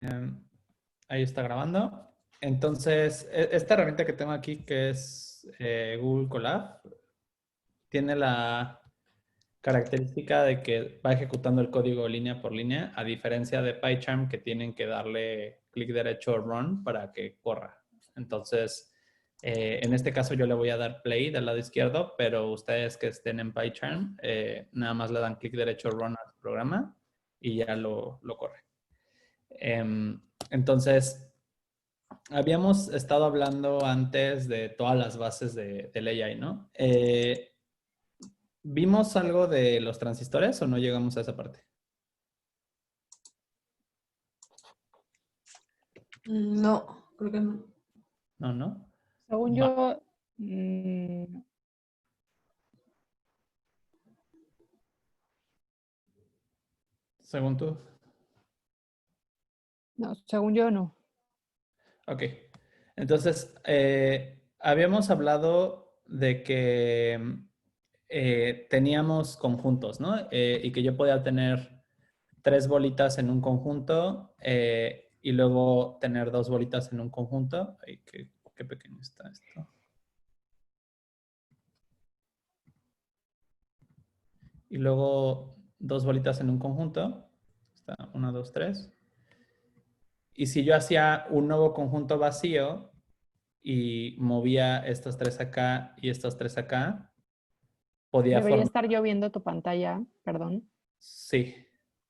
Ahí está grabando. Entonces, esta herramienta que tengo aquí, que es Google Colab, tiene la característica de que va ejecutando el código línea por línea, a diferencia de PyCharm, que tienen que darle clic derecho Run para que corra. Entonces, en este caso yo le voy a dar Play del lado izquierdo, pero ustedes que estén en PyCharm, nada más le dan clic derecho Run al programa y ya lo corre. Entonces, habíamos estado hablando antes de todas las bases del AI, ¿no? ¿Vimos algo de los transistores o no llegamos a esa parte? No, creo que no. No, ¿no? Según Va. yo, Según tú. no, según yo no. Ok. Entonces, habíamos hablado de que teníamos conjuntos, ¿no? Y que yo podía tener 3 bolitas en un conjunto y luego tener 2 bolitas en un conjunto. Ay, qué pequeño está esto. Y luego 2 bolitas en un conjunto. Está 1, 2, 3. Y si yo hacía un nuevo conjunto vacío y movía estos 3 acá y estos 3 acá, podía Debería formar... estar yo viendo tu pantalla, perdón. Sí.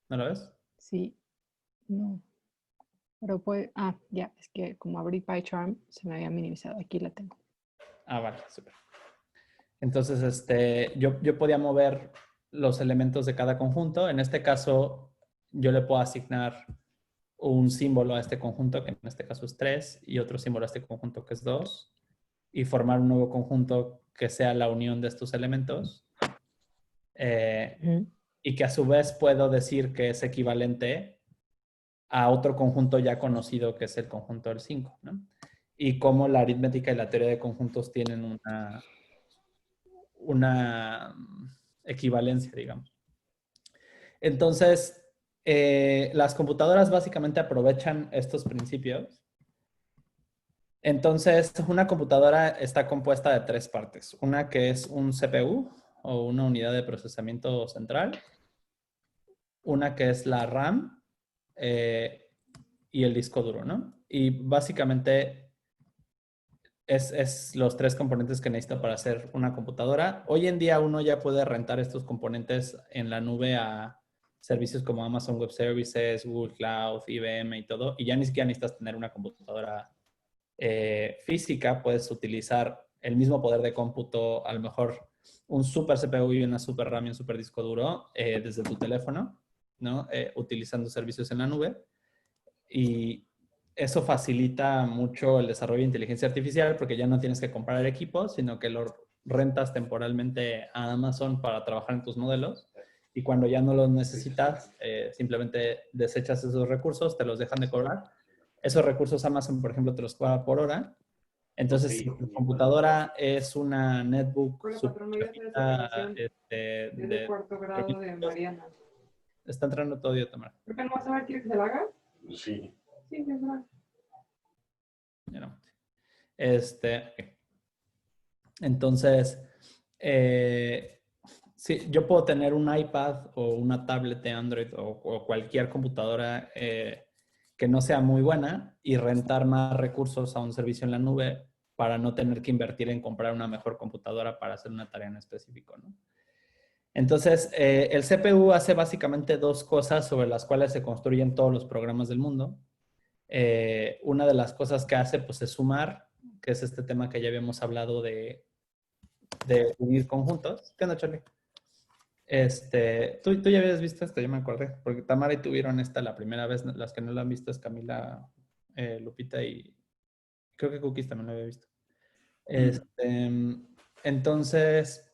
¿No lo ves? Sí, no. Pero puede. Ah, ya, es que como abrí PyCharm, se me había minimizado. Aquí la tengo. Ah, vale, súper. Entonces, yo podía mover los elementos de cada conjunto. En este caso, yo le puedo asignar un símbolo a este conjunto, que en este caso es 3, y otro símbolo a este conjunto, que es 2, y formar un nuevo conjunto que sea la unión de estos elementos. Y que a su vez puedo decir que es equivalente a otro conjunto ya conocido, que es el conjunto del 5, ¿no? Y cómo la aritmética y la teoría de conjuntos tienen una equivalencia, digamos. Entonces, las computadoras básicamente aprovechan estos principios. Entonces, una computadora está compuesta de 3 partes. Una que es un CPU o una unidad de procesamiento central. Una que es la RAM y el disco duro, ¿no? Y básicamente es los 3 componentes que necesito para hacer una computadora. Hoy en día uno ya puede rentar estos componentes en la nube a servicios como Amazon Web Services, Google Cloud, IBM y todo, y ya ni siquiera necesitas tener una computadora física, puedes utilizar el mismo poder de cómputo, a lo mejor un super CPU y una super RAM y un super disco duro desde tu teléfono, ¿no? Utilizando servicios en la nube. Y eso facilita mucho el desarrollo de inteligencia artificial porque ya no tienes que comprar equipos, sino que lo rentas temporalmente a Amazon para trabajar en tus modelos. Y cuando ya no los necesitas, simplemente desechas esos recursos, te los dejan de cobrar. Esos recursos Amazon, por ejemplo, te los cobra por hora. Entonces, si tu computadora es una netbook Hola, super patrón, me voy a hacer esta chavita, operación. Es de cuarto grado de Mariana. está entrando todo audio, Tamara. ¿Creo que no vas a ver? ¿Quieres que se la haga? Sí. Sí, es verdad. Ya no. Entonces, sí, yo puedo tener un iPad o una tablet de Android o cualquier computadora que no sea muy buena y rentar más recursos a un servicio en la nube para no tener que invertir en comprar una mejor computadora para hacer una tarea en específico, ¿no? Entonces, el CPU hace básicamente 2 cosas sobre las cuales se construyen todos los programas del mundo. Una de las cosas que hace, pues, es sumar, que es este tema que ya habíamos hablado de unir conjuntos. ¿Qué onda, Charlie? ¿Tú ya habías visto esto, yo me acordé, porque Tamara y tuvieron esta la primera vez, las que no la han visto es Camila, Lupita y creo que Cookies también lo había visto. Entonces,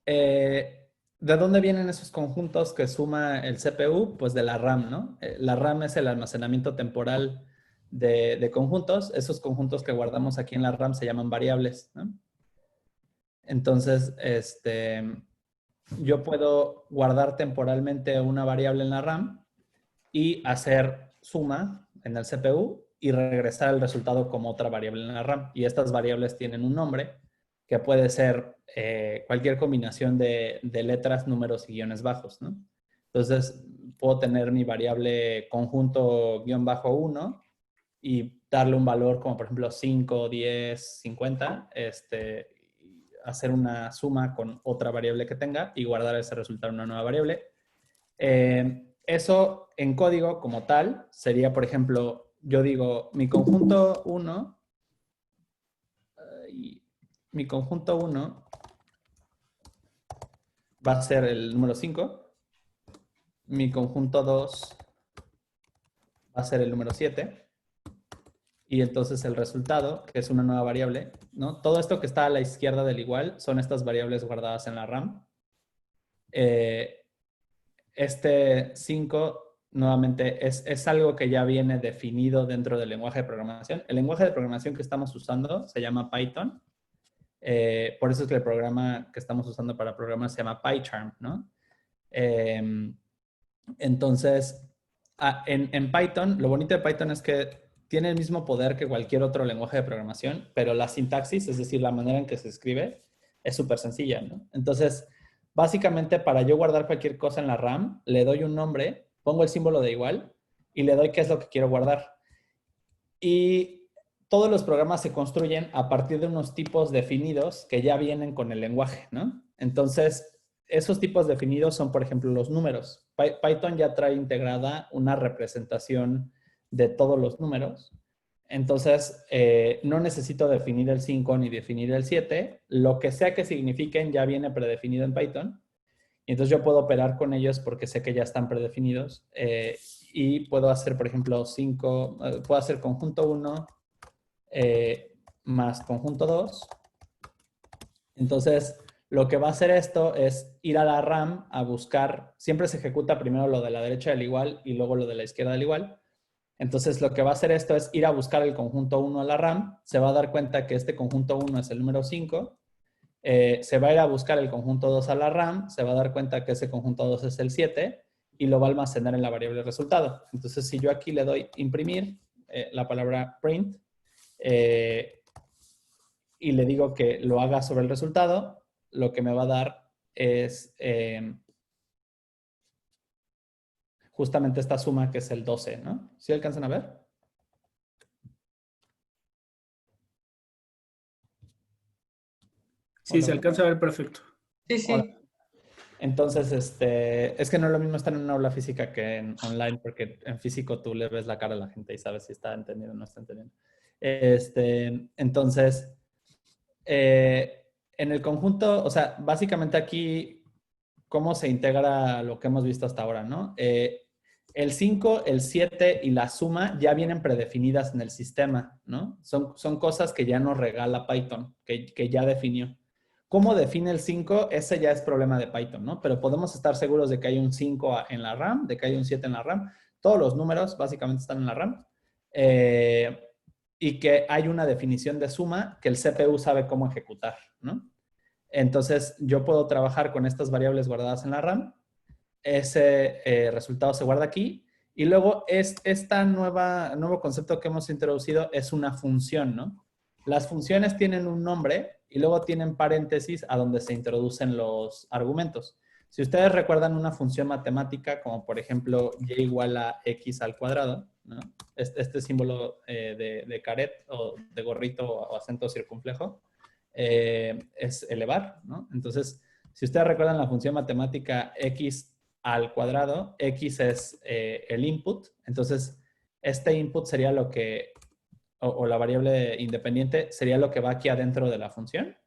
¿de dónde vienen esos conjuntos que suma el CPU? Pues de la RAM, ¿no? La RAM es el almacenamiento temporal de conjuntos. Esos conjuntos que guardamos aquí en la RAM se llaman variables, ¿no? Entonces, yo puedo guardar temporalmente una variable en la RAM y hacer suma en el CPU y regresar el resultado como otra variable en la RAM. Y estas variables tienen un nombre que puede ser cualquier combinación de letras, números y guiones bajos, ¿no? Entonces, puedo tener mi variable conjunto guión bajo 1 y darle un valor como, por ejemplo, 5, 10, 50, hacer una suma con otra variable que tenga y guardar ese resultado en una nueva variable. Eso en código como tal sería, por ejemplo, yo digo mi conjunto 1 va a ser el número 5, mi conjunto 2 va a ser el número 7 y entonces el resultado, que es una nueva variable, ¿no? Todo esto que está a la izquierda del igual son estas variables guardadas en la RAM. Este 5 nuevamente es algo que ya viene definido dentro del lenguaje de programación. El lenguaje de programación que estamos usando se llama Python. Por eso es que el programa que estamos usando para programar se llama PyCharm, ¿no? Entonces, en Python, lo bonito de Python es que tiene el mismo poder que cualquier otro lenguaje de programación, pero la sintaxis, es decir, la manera en que se escribe, es súper sencilla, ¿no? Entonces, básicamente, para yo guardar cualquier cosa en la RAM, le doy un nombre, pongo el símbolo de igual y le doy qué es lo que quiero guardar. Y todos los programas se construyen a partir de unos tipos definidos que ya vienen con el lenguaje, ¿no? Entonces, esos tipos definidos son, por ejemplo, los números. Python ya trae integrada una representación de todos los números. Entonces, no necesito definir el 5 ni definir el 7. Lo que sea que signifiquen ya viene predefinido en Python. Y entonces yo puedo operar con ellos porque sé que ya están predefinidos. Y puedo hacer, por ejemplo, puedo hacer conjunto 1 más conjunto 2. Entonces, lo que va a hacer esto es ir a la RAM a buscar, siempre se ejecuta primero lo de la derecha del igual y luego lo de la izquierda del igual. Entonces, lo que va a hacer esto es ir a buscar el conjunto 1 a la RAM, se va a dar cuenta que este conjunto 1 es el número 5, se va a ir a buscar el conjunto 2 a la RAM, se va a dar cuenta que ese conjunto 2 es el 7 y lo va a almacenar en la variable resultado. Entonces, si yo aquí le doy imprimir la palabra print y le digo que lo haga sobre el resultado, lo que me va a dar es justamente esta suma que es el 12, ¿no? ¿Sí alcanzan a ver? Sí, Hola, se alcanza a ver perfecto. Sí, Hola. sí. Entonces, es que no es lo mismo estar en una aula física que en online, porque en físico tú le ves la cara a la gente y sabes si está entendiendo o no está entendiendo. Entonces, en el conjunto, o sea, básicamente aquí, ¿cómo se integra lo que hemos visto hasta ahora, no? El 5, el 7 y la suma ya vienen predefinidas en el sistema, ¿no? Son cosas que ya nos regala Python, que ya definió. ¿Cómo define el 5? Ese ya es problema de Python, ¿no? Pero podemos estar seguros de que hay un 5 en la RAM, de que hay un 7 en la RAM. Todos los números básicamente están en la RAM. Y que hay una definición de suma que el CPU sabe cómo ejecutar, ¿no? Entonces, yo puedo trabajar con estas variables guardadas en la RAM. Ese resultado se guarda aquí. Y luego, nuevo concepto que hemos introducido es una función, ¿no? Las funciones tienen un nombre y luego tienen paréntesis a donde se introducen los argumentos. Si ustedes recuerdan una función matemática, como por ejemplo y igual a x al cuadrado, ¿no? Este símbolo de caret o de gorrito o acento circunflejo, es elevar, ¿no? Entonces, si ustedes recuerdan la función matemática x al cuadrado, x es el input, entonces este input sería lo que, o la variable independiente sería lo que va aquí adentro de la función.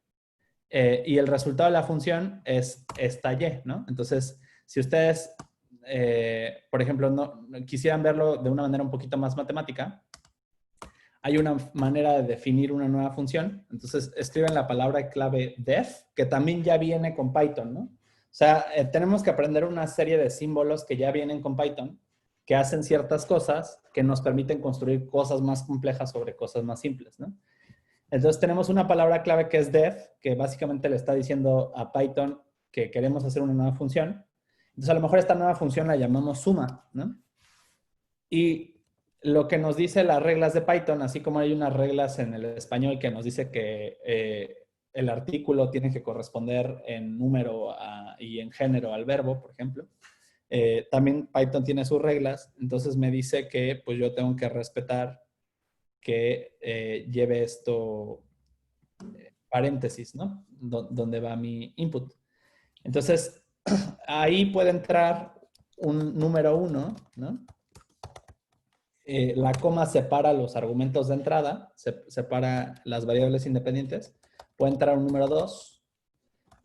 Y el resultado de la función es esta y, ¿no? Entonces, si ustedes, por ejemplo, quisieran verlo de una manera un poquito más matemática, hay una manera de definir una nueva función. Entonces, escriben la palabra clave def, que también ya viene con Python, ¿no? O sea, tenemos que aprender una serie de símbolos que ya vienen con Python, que hacen ciertas cosas que nos permiten construir cosas más complejas sobre cosas más simples, ¿no? Entonces, tenemos una palabra clave que es def, que básicamente le está diciendo a Python que queremos hacer una nueva función. Entonces, a lo mejor esta nueva función la llamamos suma, ¿no? Y lo que nos dice las reglas de Python, así como hay unas reglas en el español que nos dice que el artículo tiene que corresponder en número y en género al verbo, por ejemplo. También Python tiene sus reglas, entonces me dice que pues yo tengo que respetar que lleve esto paréntesis, ¿no? Donde va mi input. Entonces, ahí puede entrar un número 1, ¿no? La coma separa los argumentos de entrada, separa las variables independientes. Puede entrar un número 2.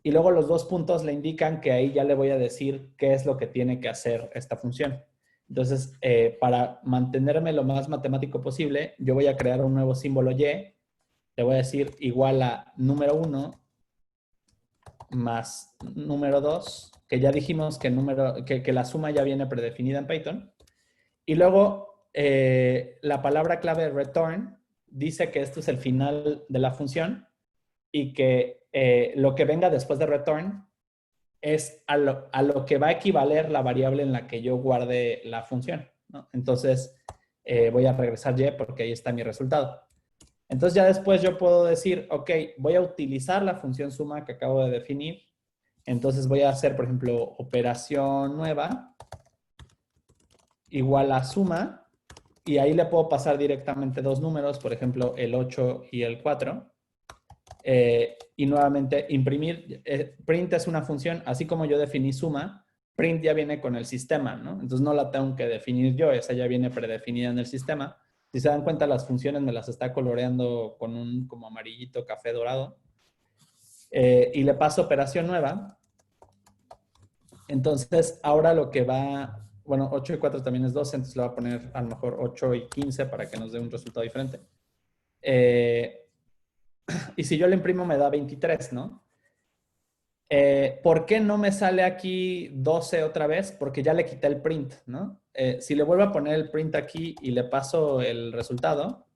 Y luego los 2 puntos le indican que ahí ya le voy a decir qué es lo que tiene que hacer esta función. Entonces, para mantenerme lo más matemático posible, yo voy a crear un nuevo símbolo y. Le voy a decir igual a número 1 más número 2, que ya dijimos que la suma ya viene predefinida en Python. Y luego la palabra clave return dice que esto es el final de la función y que lo que venga después de return es a lo que va a equivaler la variable en la que yo guarde la función, ¿no? Entonces voy a regresar y porque ahí está mi resultado. Entonces ya después yo puedo decir, ok, voy a utilizar la función suma que acabo de definir. Entonces voy a hacer, por ejemplo, operación nueva igual a suma. Y ahí le puedo pasar directamente 2 números, por ejemplo, el 8 y el 4. Y nuevamente imprimir. Print es una función, así como yo definí suma, print ya viene con el sistema, ¿no? Entonces no la tengo que definir yo, esa ya viene predefinida en el sistema. Si se dan cuenta, las funciones me las está coloreando con un como amarillito, café dorado. Y le paso operación nueva. Entonces, ahora lo que va... Bueno, 8 y 4 también es 12, entonces le voy a poner a lo mejor 8 y 15 para que nos dé un resultado diferente. Y si yo le imprimo me da 23, ¿no? ¿Por qué no me sale aquí 12 otra vez? Porque ya le quité el print, ¿no? Si le vuelvo a poner el print aquí y le paso el resultado,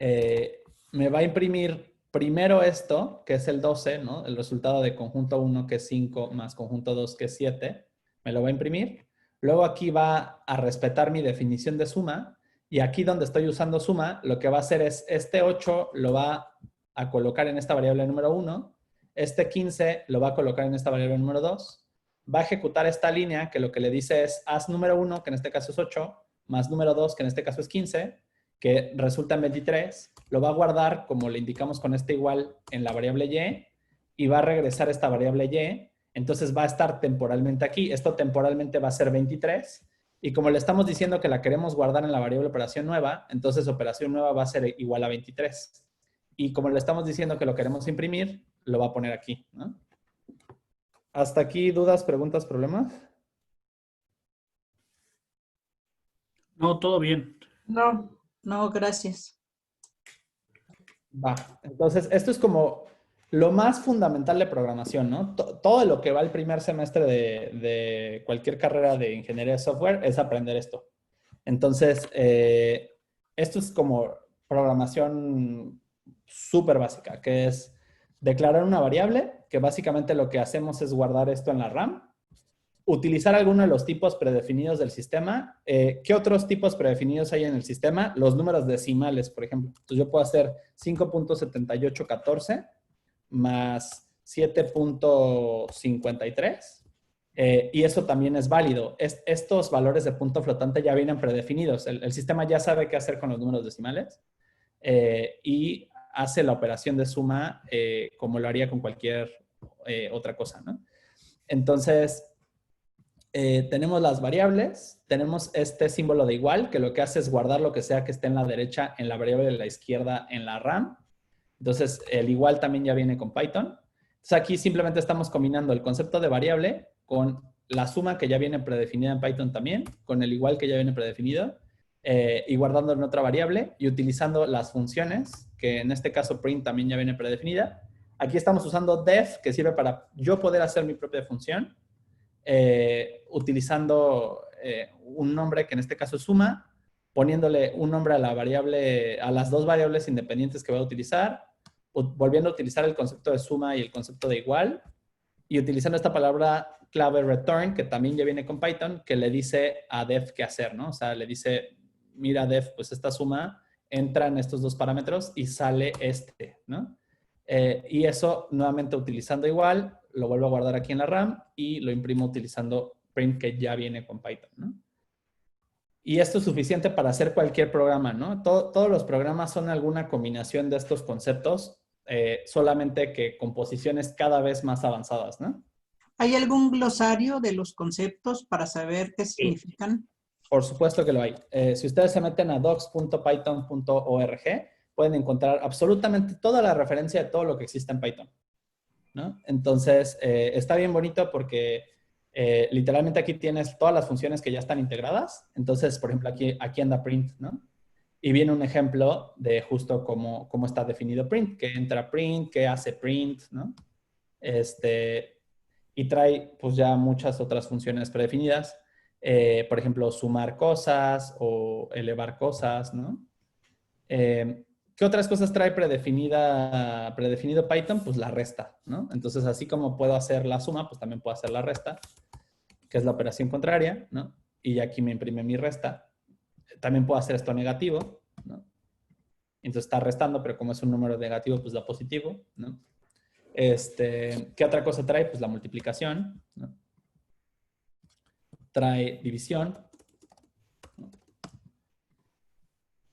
me va a imprimir primero esto, que es el 12, ¿no? El resultado de conjunto 1, que es 5, más conjunto 2, que es 7. Me lo va a imprimir. Luego aquí va a respetar mi definición de suma. Y aquí donde estoy usando suma, lo que va a hacer es este 8 lo va a colocar en esta variable número 1. Este 15 lo va a colocar en esta variable número 2. Va a ejecutar esta línea que lo que le dice es haz número 1, que en este caso es 8, más número 2, que en este caso es 15, que resulta en 23. Lo va a guardar, como le indicamos con este igual, en la variable y va a regresar esta variable y. Entonces va a estar temporalmente aquí. Esto temporalmente va a ser 23. Y como le estamos diciendo que la queremos guardar en la variable operación nueva, entonces operación nueva va a ser igual a 23. Y como le estamos diciendo que lo queremos imprimir, lo va a poner aquí, ¿no? ¿Hasta aquí dudas, preguntas, problemas? No, todo bien. No, no, gracias. Va. Entonces, esto es como lo más fundamental de programación, ¿no? Todo lo que va el primer semestre de cualquier carrera de ingeniería de software es aprender esto. Entonces, esto es como programación súper básica, que es declarar una variable, que básicamente lo que hacemos es guardar esto en la RAM, utilizar alguno de los tipos predefinidos del sistema. ¿Qué otros tipos predefinidos hay en el sistema? Los números decimales, por ejemplo. Entonces yo puedo hacer 5.7814 más 7.53 y eso también es válido. Estos valores de punto flotante ya vienen predefinidos. El sistema ya sabe qué hacer con los números decimales y hace la operación de suma como lo haría con cualquier otra cosa, ¿no? Entonces, tenemos las variables, tenemos este símbolo de igual, que lo que hace es guardar lo que sea que esté en la derecha en la variable de la izquierda en la RAM. Entonces, el igual también ya viene con Python. Entonces, aquí simplemente estamos combinando el concepto de variable con la suma que ya viene predefinida en Python también, con el igual que ya viene predefinido, y guardando en otra variable y utilizando las funciones, que en este caso print también ya viene predefinida. Aquí estamos usando def, que sirve para yo poder hacer mi propia función, utilizando un nombre que en este caso es suma, poniéndole un nombre a la variable, a las dos variables independientes que voy a utilizar, volviendo a utilizar el concepto de suma y el concepto de igual, y utilizando esta palabra clave return, que también ya viene con Python, que le dice a def qué hacer, ¿no? O sea, le dice, mira def, pues esta suma entra en estos dos parámetros y sale este, ¿no? Y eso, nuevamente utilizando igual, lo vuelvo a guardar aquí en la RAM y lo imprimo utilizando print que ya viene con Python, ¿no? Y esto es suficiente para hacer cualquier programa, ¿no? Todos los programas son alguna combinación de estos conceptos, solamente que con posiciones cada vez más avanzadas, ¿no? ¿Hay algún glosario de los conceptos para saber qué significan? Por supuesto que lo hay. Si ustedes se meten a docs.python.org, pueden encontrar absolutamente toda la referencia de todo lo que existe en Python, ¿no? Entonces, está bien bonito porque literalmente aquí tienes todas las funciones que ya están integradas. Entonces, por ejemplo, aquí anda print, ¿no? Y viene un ejemplo de justo cómo está definido print, que entra print, que hace print, ¿no? Y trae pues ya muchas otras funciones predefinidas. Por ejemplo, sumar cosas o elevar cosas, ¿no? ¿Qué otras cosas trae predefinido Python? Pues la resta, ¿no? Entonces, así como puedo hacer la suma, pues también puedo hacer la resta, que es la operación contraria, ¿no? Y aquí me imprime mi resta. También puedo hacer esto negativo, ¿no? Entonces está restando, pero como es un número negativo, pues da positivo, ¿no? ¿Qué otra cosa trae? Pues la multiplicación, ¿no? Trae división, ¿no?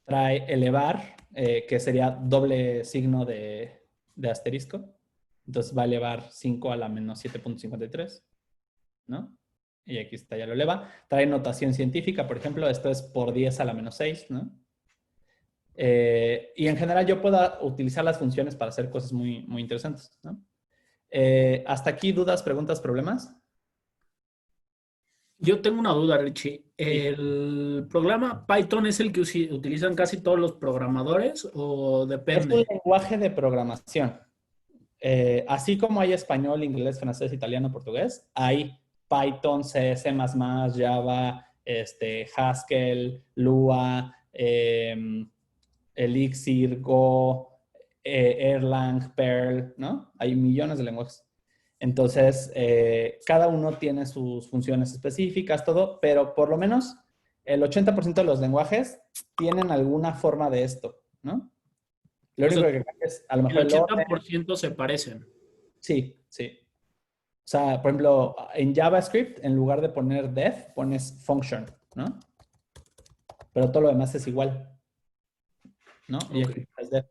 Trae elevar, que sería doble signo de asterisco. Entonces va a elevar 5 a la menos 7.53, ¿no? Y aquí está, ya lo eleva. Trae notación científica, por ejemplo, esto es por 10 a la menos 6, ¿no? Y en general yo puedo utilizar las funciones para hacer cosas muy, muy interesantes, ¿no? ¿Hasta aquí dudas, preguntas, problemas? Yo tengo una duda, Richie. ¿El programa Python es el que utilizan casi todos los programadores o Es un depende? lenguaje de programación. Así como hay español, inglés, francés, italiano, portugués, hay Python, C, C++, Java, Haskell, Lua, Elixir, Go, Erlang, Perl, ¿no? Hay millones de lenguajes. Entonces, cada uno tiene sus funciones específicas, todo, pero por lo menos el 80% de los lenguajes tienen alguna forma de esto, ¿no? Lo O único sea, que cambia es a lo el mejor el orden. 80% se parecen. Sí, sí. O sea, por ejemplo, en JavaScript, en lugar de poner def, pones function, ¿no? Pero todo lo demás es igual, ¿no? Y Ok. aquí es def.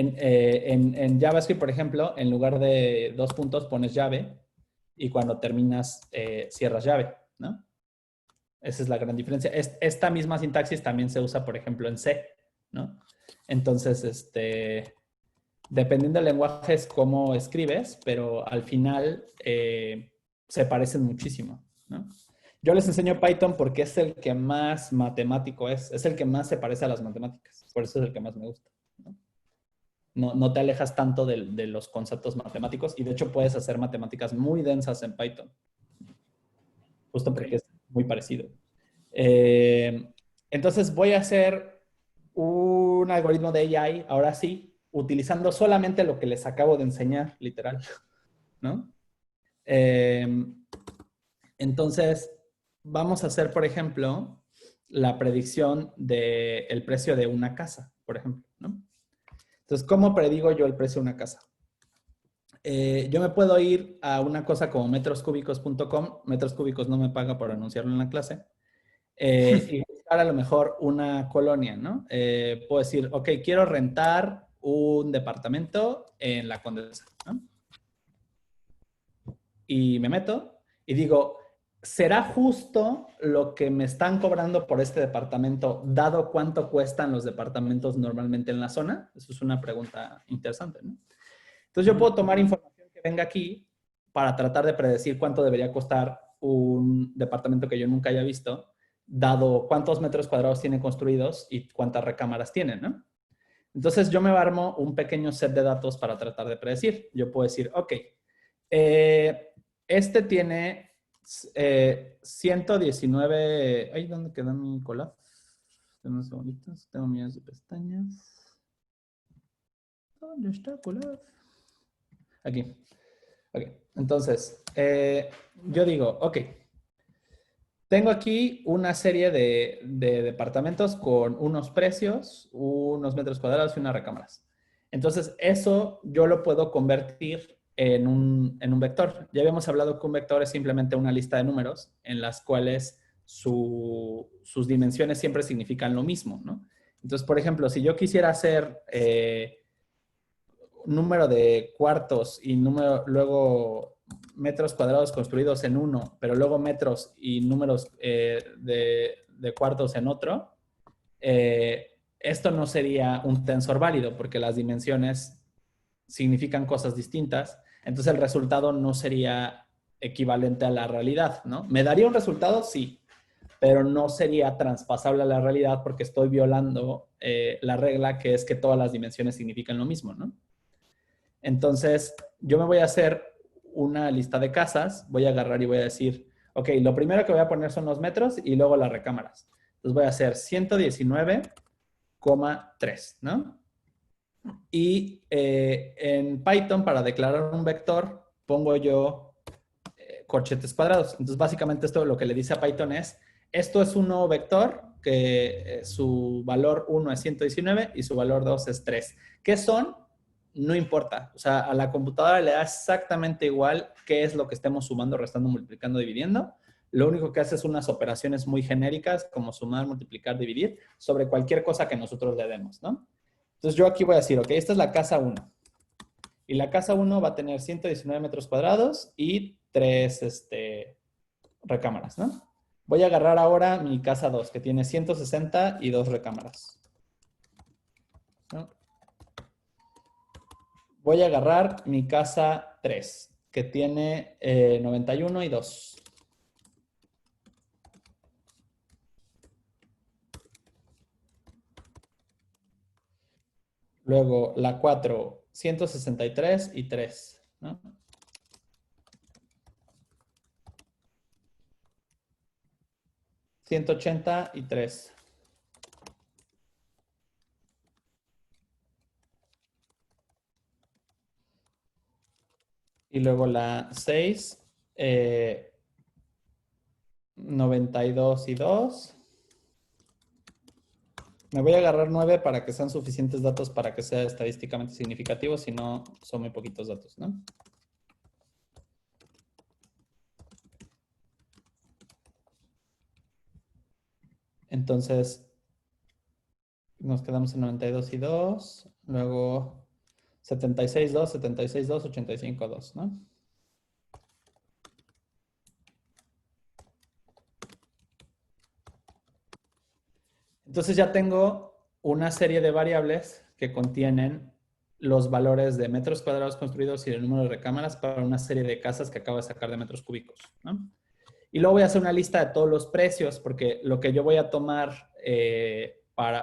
En JavaScript, por ejemplo, en lugar de dos puntos pones llave y cuando terminas cierras llave, ¿no? Esa es la gran diferencia. Esta misma sintaxis también se usa, por ejemplo, en C, ¿no? Entonces, dependiendo del lenguaje es cómo escribes, pero al final se parecen muchísimo, ¿no? Yo les enseño Python porque es el que más matemático es el que más se parece a las matemáticas, por eso es el que más me gusta, ¿no? No te alejas tanto de los conceptos matemáticos y de hecho puedes hacer matemáticas muy densas en Python, justo Ok. porque es muy parecido. Eh, entonces voy a hacer un algoritmo de AI, ahora sí, utilizando solamente lo que les acabo de enseñar, literal, ¿no? Entonces, vamos a hacer, por ejemplo, la predicción del precio de una casa, por ejemplo, ¿no? Entonces, ¿cómo predigo yo el precio de una casa? Yo me puedo ir a una cosa como metroscúbicos.com. Metros Cúbicos no me paga por anunciarlo en la clase. Y buscar a lo mejor una colonia, ¿no? Puedo decir, ok, quiero rentar un departamento en la Condesa, ¿no? Y me meto y digo, ¿será justo lo que me están cobrando por este departamento, dado cuánto cuestan los departamentos normalmente en la zona? Eso es una pregunta interesante, ¿no? Entonces yo puedo tomar información que venga aquí para tratar de predecir cuánto debería costar un departamento que yo nunca haya visto, dado cuántos metros cuadrados tiene construidos y cuántas recámaras tiene, ¿no? Entonces yo me armo un pequeño set de datos para tratar de predecir. Yo puedo decir, ok, este tiene 119... Ay, ¿dónde queda mi collab? Tengo unos segunditos, tengo millones de pestañas. ¿Dónde está collab? Aquí. Ok, entonces, yo digo, ok, tengo aquí una serie de departamentos con unos precios, unos metros cuadrados y unas recámaras. Entonces, eso yo lo puedo convertir en un vector. Ya habíamos hablado que un vector es simplemente una lista de números en las cuales sus dimensiones siempre significan lo mismo, ¿no? Entonces, por ejemplo, si yo quisiera hacer número de cuartos y luego metros cuadrados construidos en uno, pero luego metros y números de cuartos en otro, esto no sería un tensor válido porque las dimensiones significan cosas distintas. Entonces el resultado no sería equivalente a la realidad, ¿no? ¿Me daría un resultado? Sí, pero no sería traspasable a la realidad porque estoy violando la regla que es que todas las dimensiones significan lo mismo, ¿no? Entonces, yo me voy a hacer una lista de casas, voy a agarrar y voy a decir, ok, lo primero que voy a poner son los metros y luego las recámaras. Entonces voy a hacer 119,3, ¿no? Y en Python, para declarar un vector, pongo yo corchetes cuadrados. Entonces, básicamente esto lo que le dice a Python es, esto es un nuevo vector que su valor 1 es 119 y su valor 2 es 3. ¿Qué son? No importa. O sea, a la computadora le da exactamente igual qué es lo que estemos sumando, restando, multiplicando, dividiendo. Lo único que hace es unas operaciones muy genéricas como sumar, multiplicar, dividir sobre cualquier cosa que nosotros le demos, ¿no? Entonces yo aquí voy a decir, ok, esta es la casa 1. Y la casa 1 va a tener 119 metros cuadrados y 3 recámaras, ¿no? Voy a agarrar ahora mi casa 2, que tiene 160 y 2 recámaras, ¿no? Voy a agarrar mi casa 3, que tiene 91 y 2. Luego la 4, 163 y 3, ¿no? $180,3. Y luego la 6, 92 y 2. Me voy a agarrar 9 para que sean suficientes datos para que sea estadísticamente significativo, si no, son muy poquitos datos, ¿no? Entonces, nos quedamos en 92 y 2, luego 76, 2, 76, 2, 85, 2, ¿no? Entonces ya tengo una serie de variables que contienen los valores de metros cuadrados construidos y el número de recámaras para una serie de casas que acabo de sacar de metros cúbicos, ¿no? Y luego voy a hacer una lista de todos los precios, porque lo que yo voy a tomar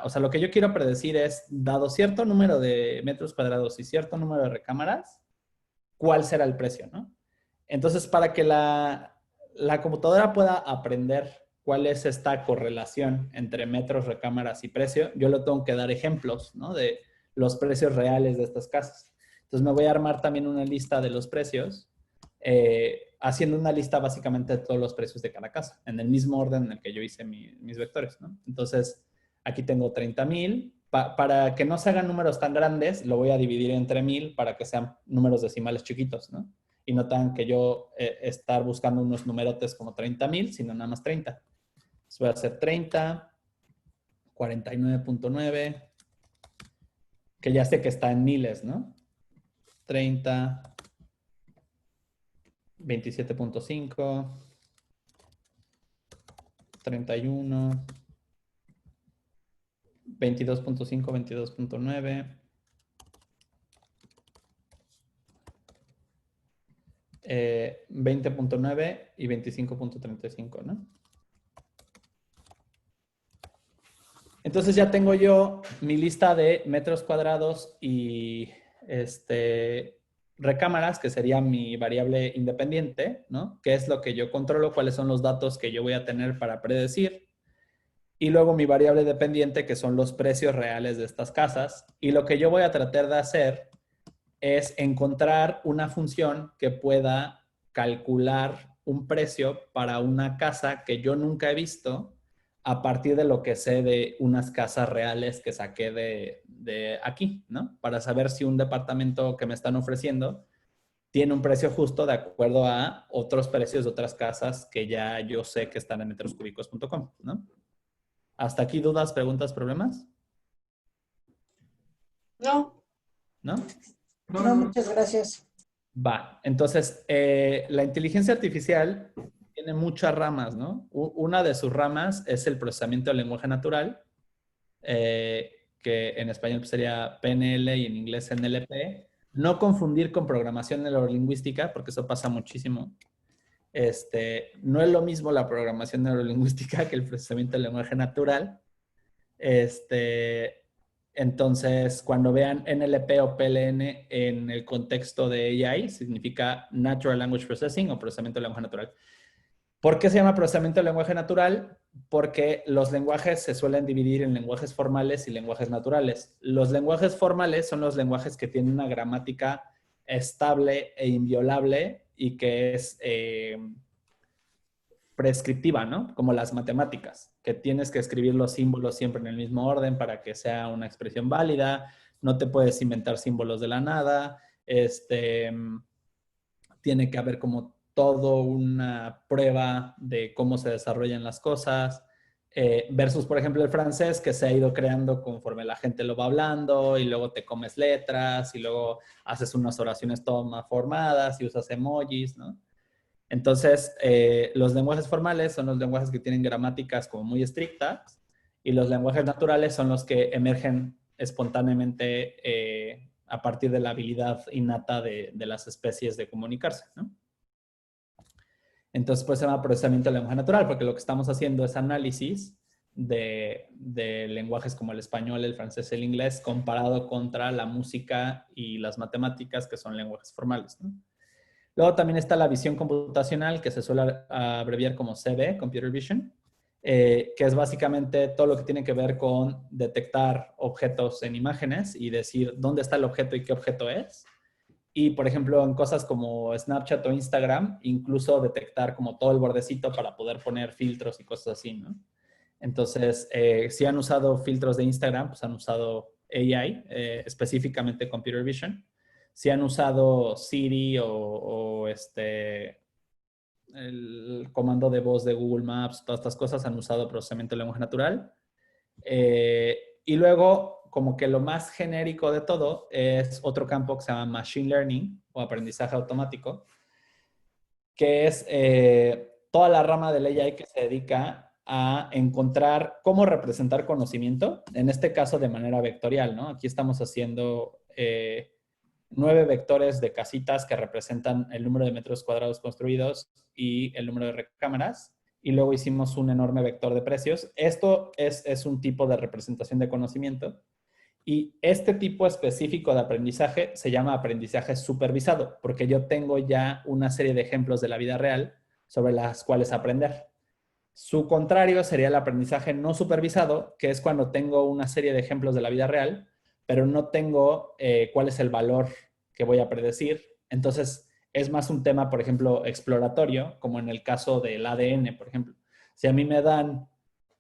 o sea, lo que yo quiero predecir es, dado cierto número de metros cuadrados y cierto número de recámaras, ¿cuál será el precio, no? Entonces, para que la computadora pueda aprender cuál es esta correlación entre metros, recámaras y precio, yo le tengo que dar ejemplos, ¿no? De los precios reales de estas casas. Entonces, me voy a armar también una lista de los precios, haciendo una lista básicamente de todos los precios de cada casa, en el mismo orden en el que yo hice mis vectores, ¿no? Entonces, aquí tengo 30,000. Para que no se hagan números tan grandes, lo voy a dividir entre 1000 para que sean números decimales chiquitos, ¿no? Y no tengan que yo estar buscando unos numerotes como 30,000, sino nada más 30. Entonces voy a hacer 30, 49.9, que ya sé que está en miles, ¿no? 30, 27.5, 31, 22.5, 22.9, 20.9 y 25.35, ¿no? Entonces ya tengo yo mi lista de metros cuadrados y recámaras, que sería mi variable independiente, ¿no? ¿Qué es lo que yo controlo? ¿Cuáles son los datos que yo voy a tener para predecir? Y luego mi variable dependiente, que son los precios reales de estas casas. Y lo que yo voy a tratar de hacer es encontrar una función que pueda calcular un precio para una casa que yo nunca he visto a partir de lo que sé de unas casas reales que saqué de aquí, ¿no? Para saber si un departamento que me están ofreciendo tiene un precio justo de acuerdo a otros precios de otras casas que ya yo sé que están en metroscúbicos.com, ¿no? ¿Hasta aquí dudas, preguntas, problemas? No, ¿No? no, muchas gracias. Va, entonces la inteligencia artificial tiene muchas ramas, ¿no? Una de sus ramas es el procesamiento del lenguaje natural, que en español pues, sería PNL y en inglés NLP. No confundir con programación neurolingüística, porque eso pasa muchísimo. No es lo mismo la programación neurolingüística que el procesamiento del lenguaje natural. Entonces, cuando vean NLP o PLN en el contexto de AI, significa Natural Language Processing o procesamiento del lenguaje natural. ¿Por qué se llama procesamiento del lenguaje natural? Porque los lenguajes se suelen dividir en lenguajes formales y lenguajes naturales. Los lenguajes formales son los lenguajes que tienen una gramática estable e inviolable y que es prescriptiva, ¿no? Como las matemáticas, que tienes que escribir los símbolos siempre en el mismo orden para que sea una expresión válida, no te puedes inventar símbolos de la nada, tiene que haber como todo una prueba de cómo se desarrollan las cosas, versus, por ejemplo, el francés que se ha ido creando conforme la gente lo va hablando y luego te comes letras y luego haces unas oraciones todas más formadas y usas emojis, ¿no? Entonces, los lenguajes formales son los lenguajes que tienen gramáticas como muy estrictas y los lenguajes naturales son los que emergen espontáneamente a partir de la habilidad innata de las especies de comunicarse, ¿no? Entonces, pues se llama procesamiento del lenguaje natural, porque lo que estamos haciendo es análisis de lenguajes como el español, el francés, el inglés, comparado contra la música y las matemáticas, que son lenguajes formales, ¿no? Luego también está la visión computacional, que se suele abreviar como CB, Computer Vision, que es básicamente todo lo que tiene que ver con detectar objetos en imágenes y decir dónde está el objeto y qué objeto es. Y, por ejemplo, en cosas como Snapchat o Instagram, incluso detectar como todo el bordecito para poder poner filtros y cosas así, ¿no? Entonces, si han usado filtros de Instagram, pues han usado AI, específicamente Computer Vision. Si han usado Siri o el comando de voz de Google Maps, todas estas cosas han usado procesamiento de lenguaje natural. Y luego, como que lo más genérico de todo es otro campo que se llama Machine Learning o aprendizaje automático, que es toda la rama del AI que se dedica a encontrar cómo representar conocimiento, en este caso de manera vectorial, ¿no? Aquí estamos haciendo 9 vectores de casitas que representan el número de metros cuadrados construidos y el número de recámaras. Y luego hicimos un enorme vector de precios. Esto es un tipo de representación de conocimiento. Y este tipo específico de aprendizaje se llama aprendizaje supervisado, porque yo tengo ya una serie de ejemplos de la vida real sobre las cuales aprender. Su contrario sería el aprendizaje no supervisado, que es cuando tengo una serie de ejemplos de la vida real, pero no tengo cuál es el valor que voy a predecir. Entonces, es más un tema, por ejemplo, exploratorio, como en el caso del ADN, por ejemplo. Si a mí me dan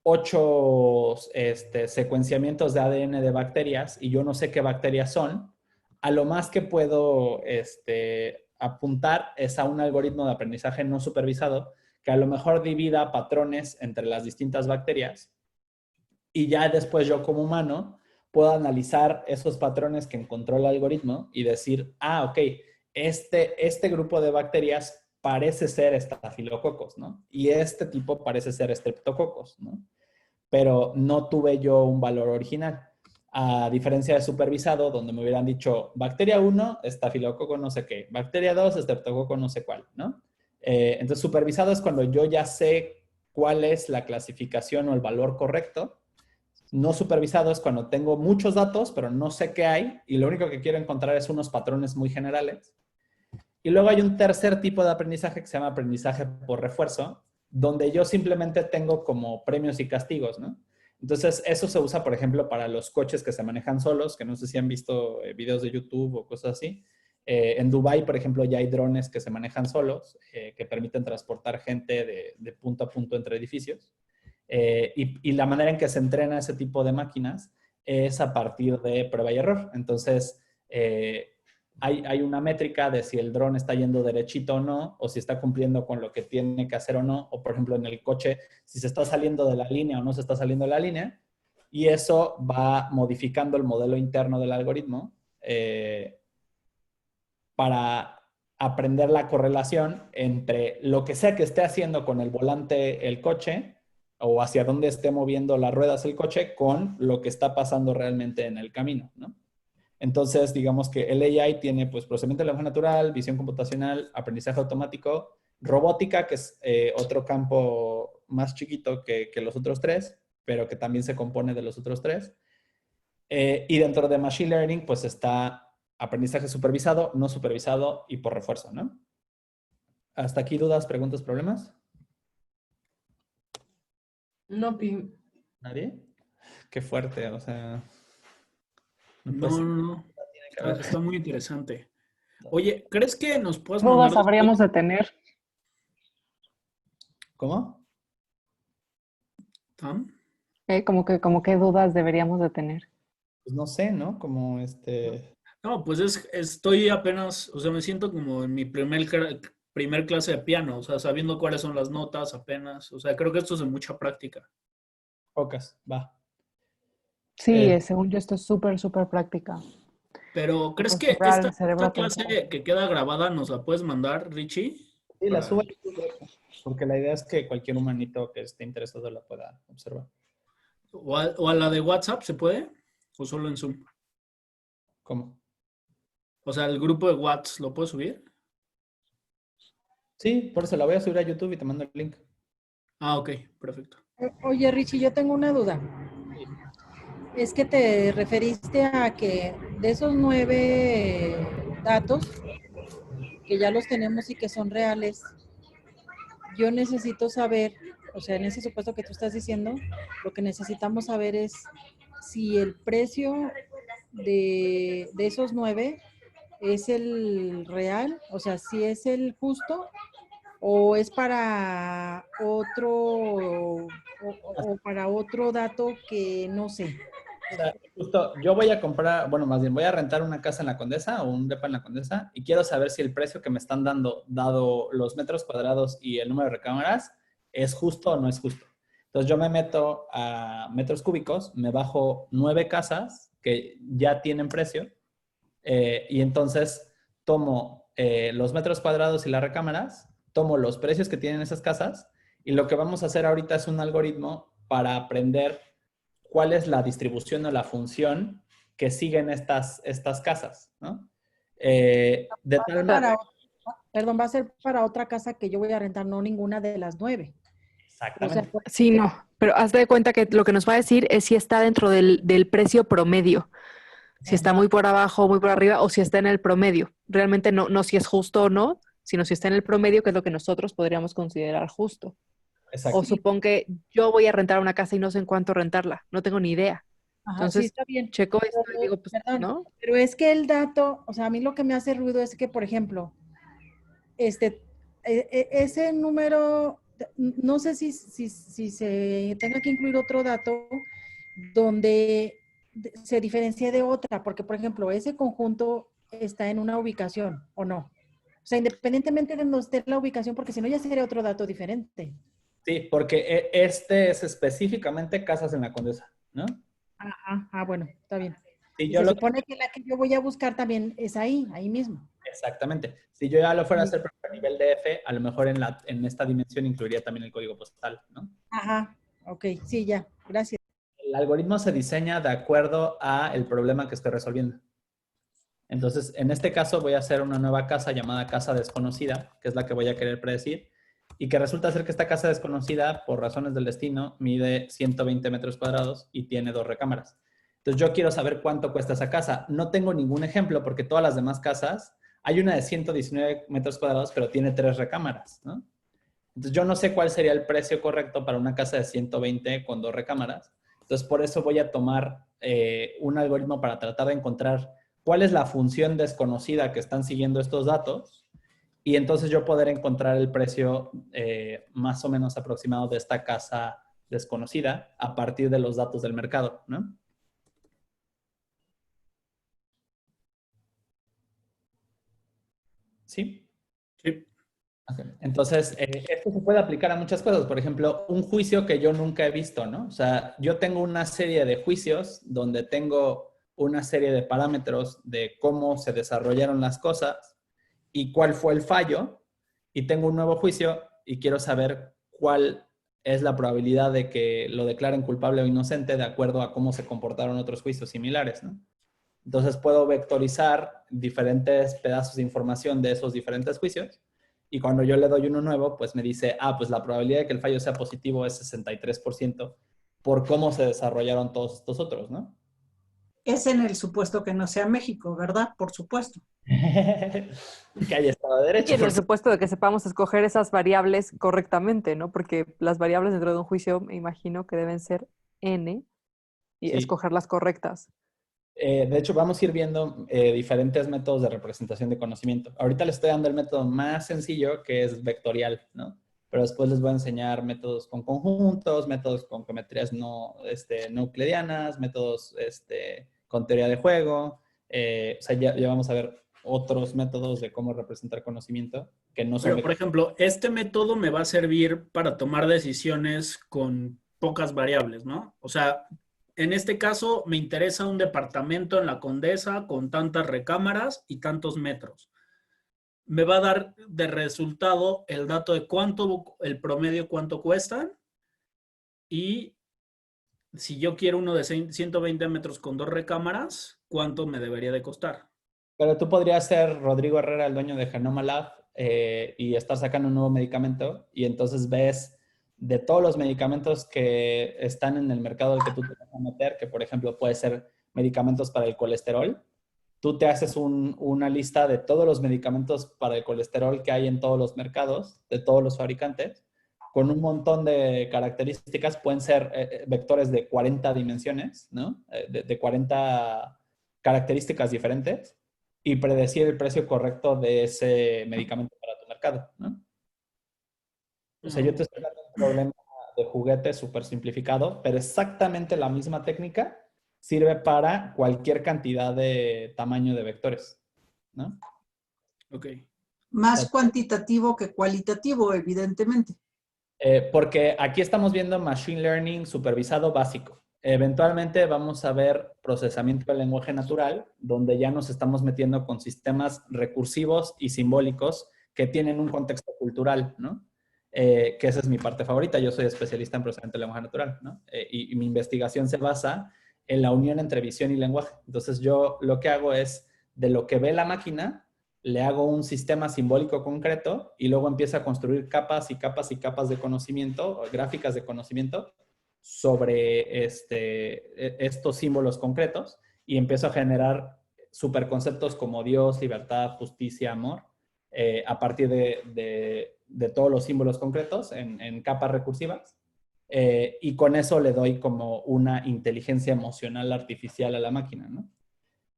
8 secuenciamientos de ADN de bacterias y yo no sé qué bacterias son, a lo más que puedo apuntar es a un algoritmo de aprendizaje no supervisado que a lo mejor divida patrones entre las distintas bacterias y ya después yo como humano puedo analizar esos patrones que encontró el algoritmo y decir, ah, ok, este grupo de bacterias parece ser estafilococos, ¿no? Y este tipo parece ser streptococos, ¿no? Pero no tuve yo un valor original. A diferencia de supervisado, donde me hubieran dicho bacteria 1, estafilococo no sé qué, bacteria 2, streptococo no sé cuál, ¿no? Entonces, supervisado es cuando yo ya sé cuál es la clasificación o el valor correcto. No supervisado es cuando tengo muchos datos, pero no sé qué hay y lo único que quiero encontrar es unos patrones muy generales. Y luego hay un tercer tipo de aprendizaje que se llama aprendizaje por refuerzo, donde yo simplemente tengo como premios y castigos, ¿no? Entonces, eso se usa, por ejemplo, para los coches que se manejan solos, que no sé si han visto videos de YouTube o cosas así. En Dubái, por ejemplo, ya hay drones que se manejan solos, que permiten transportar gente de punto a punto entre edificios. Y la manera en que se entrena ese tipo de máquinas es a partir de prueba y error. Entonces, hay una métrica de si el dron está yendo derechito o no, o si está cumpliendo con lo que tiene que hacer o no, o por ejemplo en el coche, si se está saliendo de la línea o no se está saliendo de la línea, y eso va modificando el modelo interno del algoritmo para aprender la correlación entre lo que sea que esté haciendo con el volante el coche, o hacia dónde esté moviendo las ruedas el coche, con lo que está pasando realmente en el camino, ¿no? Entonces, digamos que el AI tiene pues procesamiento de lenguaje natural, visión computacional, aprendizaje automático, robótica, que es otro campo más chiquito que los otros tres, pero que también se compone de los otros tres. Y dentro de Machine Learning, pues está aprendizaje supervisado, no supervisado y por refuerzo, ¿no? ¿Hasta aquí dudas, preguntas, problemas? No, Pi. ¿Nadie? Qué fuerte, o sea... No. Está muy interesante. Oye, ¿crees que nos puedes ¿Qué dudas mandar habríamos de tener? ¿Cómo? Tam? Como qué dudas deberíamos de tener. Pues no sé, ¿no? Como No, pues estoy apenas, o sea, me siento como en mi primer clase de piano, o sea, sabiendo cuáles son las notas apenas. O sea, creo que esto es de mucha práctica. Pocas, va. Sí, según yo esto es súper, súper práctica. Pero, ¿crees que Acostumbrar al esta cerebro a clase pensar. que queda grabada nos la puedes mandar, Richie? Sí, la subo a YouTube, porque la idea es que cualquier humanito que esté interesado la pueda observar. ¿O a la de WhatsApp se puede? ¿O solo en Zoom? ¿Cómo? O sea, el grupo de WhatsApp, ¿lo puedo subir? Sí, por eso la voy a subir a YouTube y te mando el link. Ah, ok, perfecto. Oye, Richie, yo tengo una duda. Es que te referiste a que de esos 9 datos, que ya los tenemos y que son reales, yo necesito saber, o sea, en ese supuesto que tú estás diciendo, lo que necesitamos saber es si el precio de esos 9 es el real, o sea, si es el justo o es para otro o para otro dato que no sé. O sea, justo, yo voy a comprar, bueno, más bien voy a rentar una casa en la Condesa o un depa en la Condesa y quiero saber si el precio que me están dando, dado los metros cuadrados y el número de recámaras, es justo o no es justo. Entonces yo me meto a metros cúbicos, me bajo 9 casas que ya tienen precio y entonces tomo los metros cuadrados y las recámaras, tomo los precios que tienen esas casas y lo que vamos a hacer ahorita es un algoritmo para aprender cuál es la distribución o la función que siguen estas casas, ¿no? De tal manera... Perdón, va a ser para otra casa que yo voy a rentar, no ninguna de las 9. Exactamente. O sea, Sí, no, pero haz de cuenta que lo que nos va a decir es si está dentro del precio promedio, si está muy por abajo, muy por arriba, o si está en el promedio. Realmente no si es justo o no, sino si está en el promedio, que es lo que nosotros podríamos considerar justo. Exacto. O supón que yo voy a rentar una casa y no sé en cuánto rentarla, no tengo ni idea. ajá, Entonces, sí, está bien. checo esto y digo, pues, Perdón, ¿no? pero es que el dato, o sea, a mí lo que me hace ruido es que, por ejemplo, ese número, no sé si se tenga que incluir otro dato donde se diferencie de otra, porque, por ejemplo, ese conjunto está en una ubicación, ¿o no? O sea, independientemente de donde esté la ubicación, porque si no ya sería otro dato diferente. Sí, porque este es específicamente casas en la Condesa, ¿no? Bueno, está bien. Si Y yo se lo... supone que la que yo voy a buscar también es ahí mismo. Exactamente. Si yo ya lo fuera a hacer a nivel DF, a lo mejor en esta dimensión incluiría también el código postal, ¿no? Ajá, ok, sí, ya, gracias. El algoritmo se diseña de acuerdo a el problema que esté resolviendo. Entonces, en este caso voy a hacer una nueva casa llamada casa desconocida, que es la que voy a querer predecir, y que resulta ser que esta casa desconocida, por razones del destino, mide 120 metros cuadrados y tiene 2 recámaras. Entonces, yo quiero saber cuánto cuesta esa casa. No tengo ningún ejemplo porque todas las demás casas, hay una de 119 metros cuadrados, pero tiene 3 recámaras, ¿no? Entonces, yo no sé cuál sería el precio correcto para una casa de 120 con 2 recámaras. Entonces, por eso voy a tomar un algoritmo para tratar de encontrar cuál es la función desconocida que están siguiendo estos datos y entonces yo poder encontrar el precio más o menos aproximado de esta casa desconocida a partir de los datos del mercado, ¿no? ¿Sí? Sí. Okay. Entonces, esto se puede aplicar a muchas cosas. Por ejemplo, un juicio que yo nunca he visto, ¿no? O sea, yo tengo una serie de juicios donde tengo una serie de parámetros de cómo se desarrollaron las cosas y cuál fue el fallo, y tengo un nuevo juicio y quiero saber cuál es la probabilidad de que lo declaren culpable o inocente de acuerdo a cómo se comportaron otros juicios similares, ¿no? Entonces puedo vectorizar diferentes pedazos de información de esos diferentes juicios y cuando yo le doy uno nuevo, pues me dice, pues la probabilidad de que el fallo sea positivo es 63% por cómo se desarrollaron todos estos otros, ¿no? Es en el supuesto que no sea México, ¿verdad? Por supuesto. Que haya Estado de Derecho. Y en el supuesto de que sepamos escoger esas variables correctamente, ¿no? Porque las variables dentro de un juicio me imagino que deben ser n y Sí. escoger las correctas. De hecho, vamos a ir viendo diferentes métodos de representación de conocimiento. Ahorita les estoy dando el método más sencillo, que es vectorial, ¿no? Pero después les voy a enseñar métodos con conjuntos, métodos con geometrías no euclidianas, métodos con teoría de juego. O sea, ya vamos a ver otros métodos de cómo representar conocimiento que no son... Pero, por ejemplo, este método me va a servir para tomar decisiones con pocas variables, ¿no? O sea, en este caso me interesa un departamento en la Condesa con tantas recámaras y tantos metros. Me va a dar de resultado el dato de cuánto, el promedio, cuánto cuestan. Y si yo quiero uno de 120 metros con 2 recámaras, ¿cuánto me debería de costar? Pero tú podrías ser Rodrigo Herrera, el dueño de Genoma Lab, y estar sacando un nuevo medicamento y entonces ves de todos los medicamentos que están en el mercado al que tú te vas a meter, que por ejemplo puede ser medicamentos para el colesterol, tú te haces una lista de todos los medicamentos para el colesterol que hay en todos los mercados, de todos los fabricantes, con un montón de características, pueden ser vectores de 40 dimensiones, ¿no? De 40 características diferentes y predecir el precio correcto de ese medicamento para tu mercado, ¿no? O sea, yo te estoy dando un problema de juguete súper simplificado, pero exactamente la misma técnica sirve para cualquier cantidad de tamaño de vectores, ¿no? Ok. Más cuantitativo que cualitativo, evidentemente. Porque aquí estamos viendo Machine Learning supervisado básico. Eventualmente vamos a ver procesamiento del lenguaje natural, donde ya nos estamos metiendo con sistemas recursivos y simbólicos que tienen un contexto cultural, ¿no? Que esa es mi parte favorita. Yo soy especialista en procesamiento del lenguaje natural, ¿no? Y mi investigación se basa en la unión entre visión y lenguaje. Entonces yo lo que hago es, de lo que ve la máquina, le hago un sistema simbólico concreto y luego empiezo a construir capas y capas y capas de conocimiento, gráficas de conocimiento sobre estos símbolos concretos y empiezo a generar superconceptos como Dios, libertad, justicia, amor, a partir de todos los símbolos concretos en capas recursivas. Y con eso le doy como una inteligencia emocional artificial a la máquina, ¿no?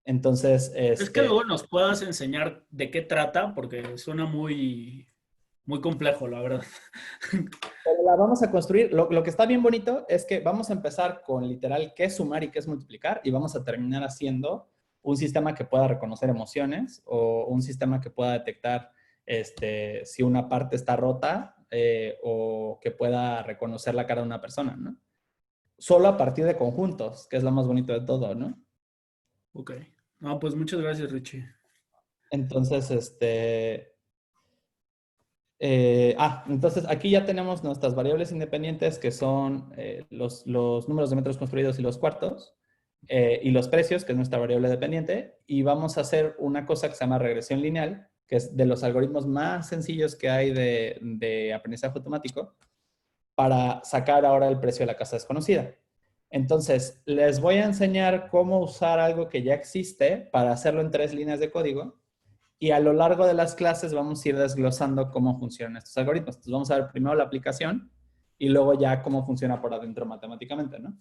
Entonces, Es que luego nos puedas enseñar de qué trata, porque suena muy, muy complejo, la verdad. Pero la vamos a construir. Lo que está bien bonito es que vamos a empezar con literal qué es sumar y qué es multiplicar y vamos a terminar haciendo un sistema que pueda reconocer emociones o un sistema que pueda detectar si una parte está rota o que pueda reconocer la cara de una persona, ¿no? Solo a partir de conjuntos, que es lo más bonito de todo, ¿no? Ok. No, pues muchas gracias, Richie. Entonces, entonces aquí ya tenemos nuestras variables independientes que son los números de metros construidos y los cuartos y los precios, que es nuestra variable dependiente, y vamos a hacer una cosa que se llama regresión lineal, que es de los algoritmos más sencillos que hay de aprendizaje automático para sacar ahora el precio de la casa desconocida. Entonces, les voy a enseñar cómo usar algo que ya existe para hacerlo en 3 líneas de código. Y a lo largo de las clases vamos a ir desglosando cómo funcionan estos algoritmos. Entonces vamos a ver primero la aplicación y luego ya cómo funciona por adentro matemáticamente, ¿no?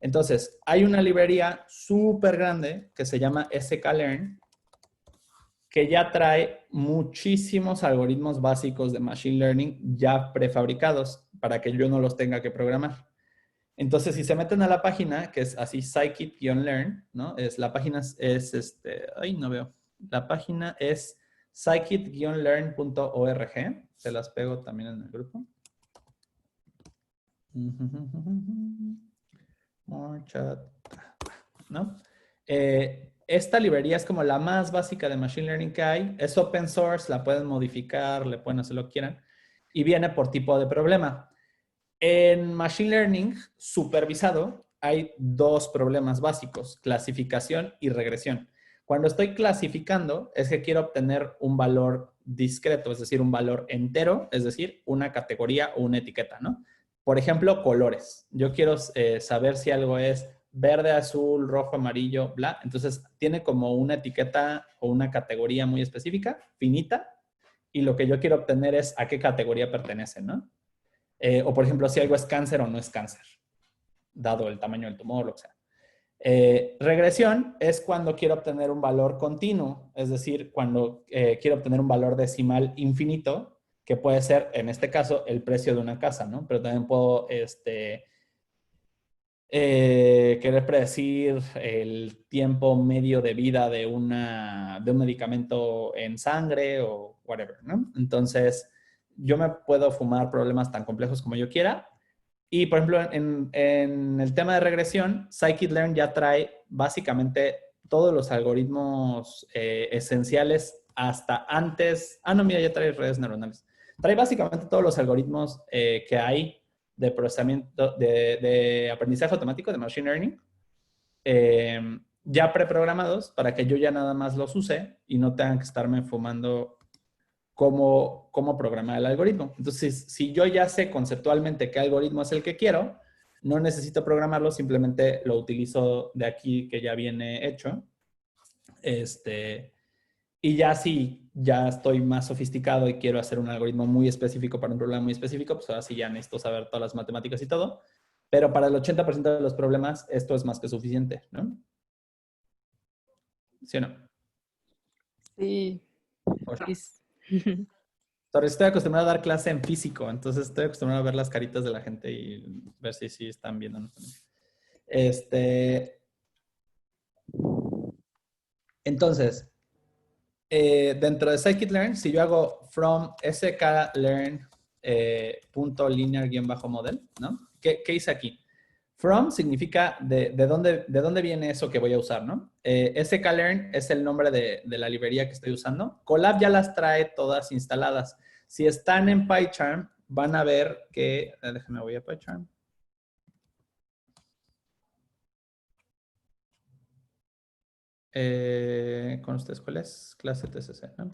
Entonces, hay una librería súper grande que se llama sklearn, que ya trae muchísimos algoritmos básicos de Machine Learning ya prefabricados para que yo no los tenga que programar. Entonces, si se meten a la página, que es así, scikit-learn, ¿no? La página ay, no veo. La página es scikit-learn.org. Se las pego también en el grupo. More chat. ¿No? Esta librería es como la más básica de Machine Learning que hay. Es open source, la pueden modificar, le pueden hacer lo que quieran. Y viene por tipo de problema. En Machine Learning supervisado hay dos problemas básicos, clasificación y regresión. Cuando estoy clasificando es que quiero obtener un valor discreto, es decir, un valor entero, es decir, una categoría o una etiqueta, ¿no? Por ejemplo, colores. Yo quiero saber si algo es verde, azul, rojo, amarillo, bla. Entonces, tiene como una etiqueta o una categoría muy específica, finita, y lo que yo quiero obtener es a qué categoría pertenece, ¿no? O, por ejemplo, si algo es cáncer o no es cáncer, dado el tamaño del tumor, lo que sea. Regresión es cuando quiero obtener un valor continuo, es decir, cuando quiero obtener un valor decimal infinito, que puede ser, en este caso, el precio de una casa, ¿no? Pero también puedo querer predecir el tiempo medio de vida de un medicamento en sangre o whatever, ¿no? Entonces, yo me puedo fumar problemas tan complejos como yo quiera. Y, por ejemplo, en el tema de regresión, scikit-learn ya trae básicamente todos los algoritmos esenciales hasta antes. Ah, no, mira, ya trae redes neuronales. Trae básicamente todos los algoritmos que hay de procesamiento, de aprendizaje automático, de Machine Learning, ya preprogramados para que yo ya nada más los use y no tengan que estarme fumando cómo programar el algoritmo. Entonces, si yo ya sé conceptualmente qué algoritmo es el que quiero, no necesito programarlo, simplemente lo utilizo de aquí que ya viene hecho. Y ya si ya estoy más sofisticado y quiero hacer un algoritmo muy específico para un problema muy específico, pues ahora sí ya necesito saber todas las matemáticas y todo. Pero para el 80% de los problemas, esto es más que suficiente, ¿no? ¿Sí o no? Sí. Estoy acostumbrado a dar clase en físico, entonces estoy acostumbrado a ver las caritas de la gente y ver si sí están viendo. Entonces, dentro de scikit-learn, si yo hago from sklearn .linear_model, ¿no? ¿Qué hice aquí? From significa de dónde viene eso que voy a usar, ¿no? sklearn es el nombre de la librería que estoy usando. Colab ya las trae todas instaladas. Si están en PyCharm, van a ver que... déjenme, voy a PyCharm. ¿Con ustedes cuál es? Clase TCC, ¿no?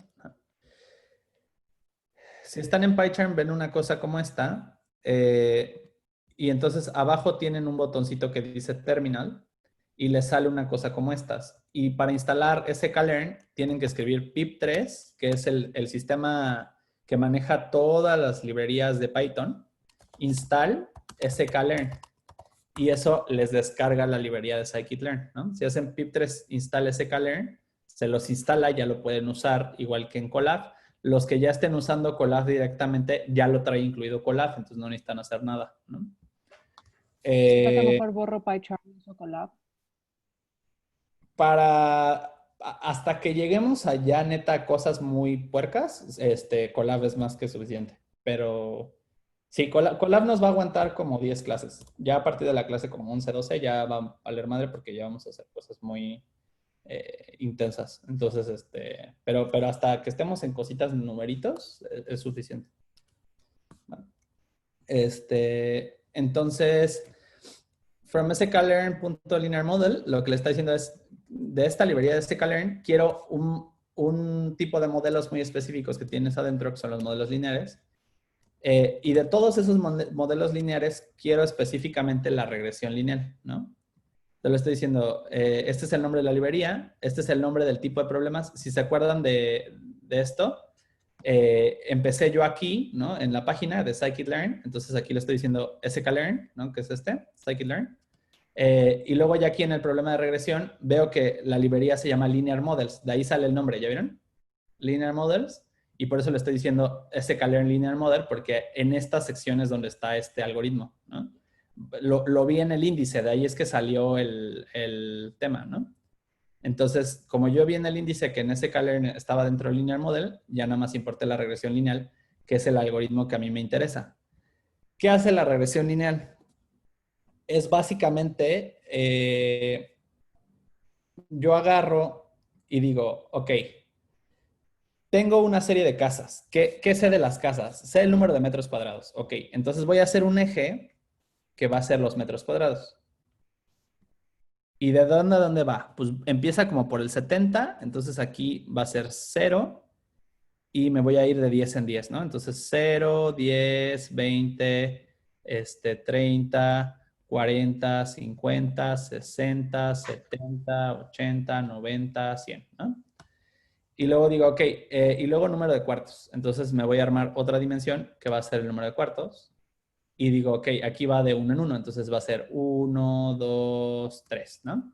Si están en PyCharm, ven una cosa como esta. Y entonces abajo tienen un botoncito que dice Terminal y les sale una cosa como estas. Y para instalar sklearn tienen que escribir pip3, que es el sistema que maneja todas las librerías de Python. Install sklearn. Y eso les descarga la librería de scikit-learn, ¿no? Si hacen pip3 install sklearn, se los instala, ya lo pueden usar igual que en Colab. Los que ya estén usando Colab directamente ya lo trae incluido Colab, entonces no necesitan hacer nada, ¿no? Mejor borro PyCharm o Colab. Hasta que lleguemos allá, neta, cosas muy puercas, Colab es más que suficiente. Pero sí, Colab nos va a aguantar como 10 clases. Ya a partir de la clase como 11, 12 ya va a valer madre porque ya vamos a hacer cosas muy intensas. Entonces, pero hasta que estemos en cositas numeritos es suficiente. Bueno, entonces, from sklearn.linearModel, lo que le está diciendo es, de esta librería de sklearn, quiero un tipo de modelos muy específicos que tienes adentro, que son los modelos lineares. Y de todos esos modelos lineares, quiero específicamente la regresión lineal, ¿no? Te lo estoy diciendo, este es el nombre de la librería, este es el nombre del tipo de problemas. Si se acuerdan de esto, empecé yo aquí, ¿no? En la página de scikit-learn. Entonces aquí le estoy diciendo sklearn, ¿no? Que es scikit-learn. Y luego ya aquí en el problema de regresión veo que la librería se llama Linear Models. De ahí sale el nombre, ¿ya vieron? Linear Models. Y por eso le estoy diciendo sklearn Linear Model, porque en esta sección es donde está este algoritmo, ¿no? Lo vi en el índice, de ahí es que salió el tema, ¿no? Entonces, como yo vi en el índice que en sklearn estaba dentro del Linear Model, ya nada más importé la regresión lineal, que es el algoritmo que a mí me interesa. ¿Qué hace la regresión lineal? Es básicamente, yo agarro y digo, ok, tengo una serie de casas. ¿Qué sé de las casas? Sé el número de metros cuadrados. Ok, entonces voy a hacer un eje que va a ser los metros cuadrados. ¿Y de dónde a dónde va? Pues empieza como por el 70, entonces aquí va a ser 0 y me voy a ir de 10 en 10, ¿no? Entonces 0, 10, 20, 30, 40, 50, 60, 70, 80, 90, 100, ¿no? Y luego digo, ok, y luego número de cuartos. Entonces me voy a armar otra dimensión que va a ser el número de cuartos. Y digo, ok, aquí va de 1 en 1, entonces va a ser 1, 2, 3, ¿no?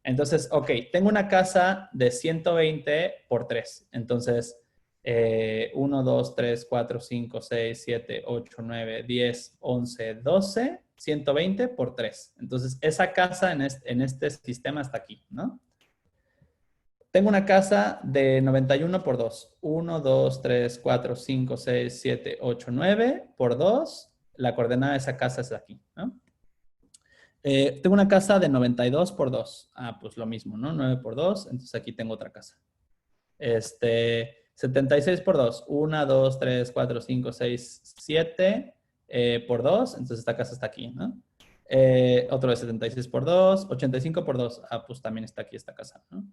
Entonces, ok, tengo una casa de 120 por 3. Entonces, 1, 2, 3, 4, 5, 6, 7, 8, 9, 10, 11, 12, 120 por 3. Entonces, esa casa en este sistema está aquí, ¿no? Tengo una casa de 91 por 2. 1, 2, 3, 4, 5, 6, 7, 8, 9 por 2. La coordenada de esa casa es aquí, ¿no? Tengo una casa de 92 por 2. Ah, pues lo mismo, ¿no? 9 por 2, entonces aquí tengo otra casa. 76 por 2. 1, 2, 3, 4, 5, 6, 7 por 2. Entonces esta casa está aquí, ¿no? Otro de 76 por 2. 85 por 2. Ah, pues también está aquí esta casa, ¿no?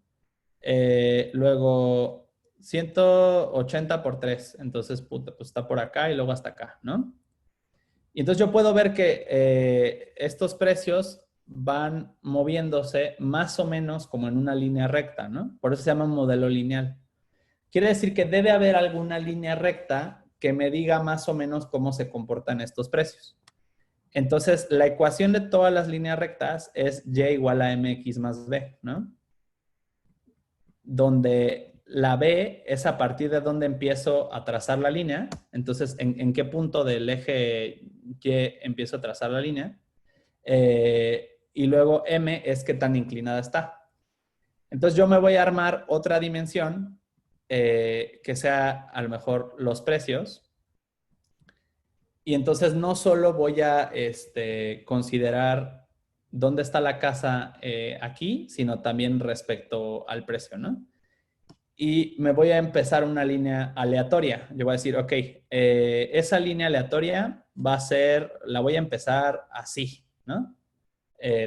Luego 180 por 3. Entonces, puta, pues está por acá y luego hasta acá, ¿no? Y entonces yo puedo ver que estos precios van moviéndose más o menos como en una línea recta, ¿no? Por eso se llama un modelo lineal. Quiere decir que debe haber alguna línea recta que me diga más o menos cómo se comportan estos precios. Entonces, la ecuación de todas las líneas rectas es y igual a mx más b, ¿no? Donde la b es a partir de donde empiezo a trazar la línea. Entonces, ¿en qué punto del eje y empiezo a trazar la línea? Y luego m es qué tan inclinada está. Entonces, yo me voy a armar otra dimensión que sea a lo mejor los precios. Y entonces no solo voy a considerar dónde está la casa aquí, sino también respecto al precio, ¿no? Y me voy a empezar una línea aleatoria. Yo voy a decir, ok, esa línea aleatoria va a ser, la voy a empezar así, ¿no?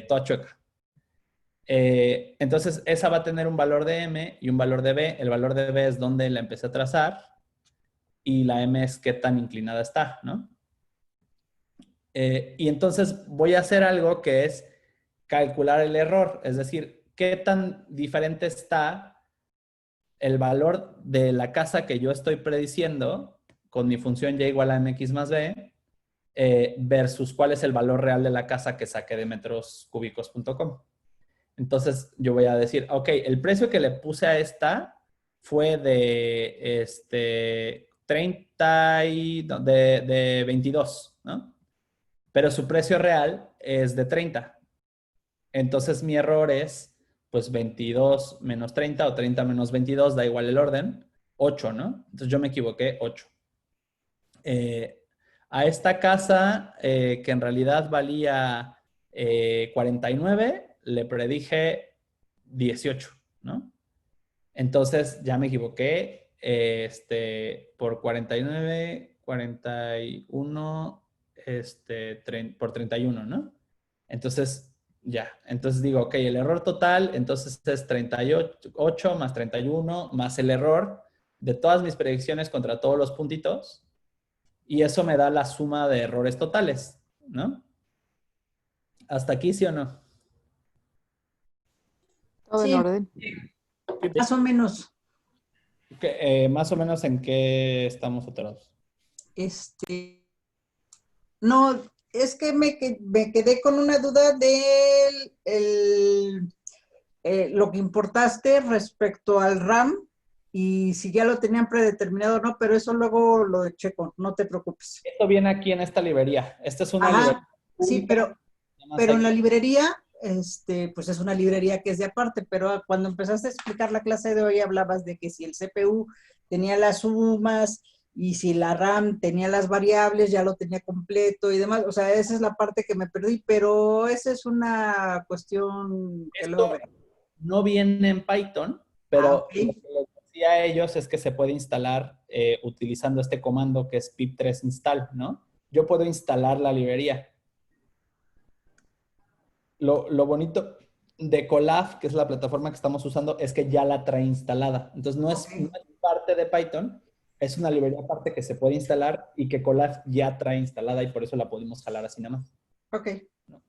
Toda chueca. Entonces, esa va a tener un valor de m y un valor de b. El valor de b es donde la empecé a trazar y la m es qué tan inclinada está, ¿no? Y entonces voy a hacer algo que es calcular el error, es decir, qué tan diferente está el valor de la casa que yo estoy prediciendo con mi función y igual a mx más b versus cuál es el valor real de la casa que saqué de metroscúbicos.com. Entonces yo voy a decir, ok, el precio que le puse a esta fue de 30 y de 22, ¿no? Pero su precio real es de 30. Entonces mi error es, pues 22 menos 30 o 30 menos 22, da igual el orden, 8, ¿no? Entonces yo me equivoqué, 8. A esta casa, que en realidad valía 49, le predije 18, ¿no? Entonces ya me equivoqué por 49, 41, por 31, ¿no? Entonces, ya. Entonces digo, ok, el error total, entonces es 38 más 31 más el error de todas mis predicciones contra todos los puntitos. Y eso me da la suma de errores totales, ¿no? ¿Hasta aquí sí o no? Todo en Sí, orden. más o menos. Más o menos en qué estamos atorados. No, es que me quedé con una duda de lo que importaste respecto al RAM y si ya lo tenían predeterminado o no, pero eso luego lo checo, no te preocupes. Esto viene aquí en esta librería. Esta es una Ajá, librería. sí, pero en la librería, pues es una librería que es de aparte, pero cuando empezaste a explicar la clase de hoy hablabas de que si el CPU tenía las sumas y si la RAM tenía las variables, ya lo tenía completo y demás. O sea, esa es la parte que me perdí, pero esa es una cuestión que luego Esto no viene en Python, pero ok. lo que les decía a ellos es que se puede instalar utilizando este comando que es pip3 install, ¿no? Yo puedo instalar la librería. Lo bonito de Colab, que es la plataforma que estamos usando, es que ya la trae instalada. Entonces, no es parte de Python, es una librería aparte que se puede instalar y que Colab ya trae instalada y por eso la podemos jalar así nada más. Ok. ¿No?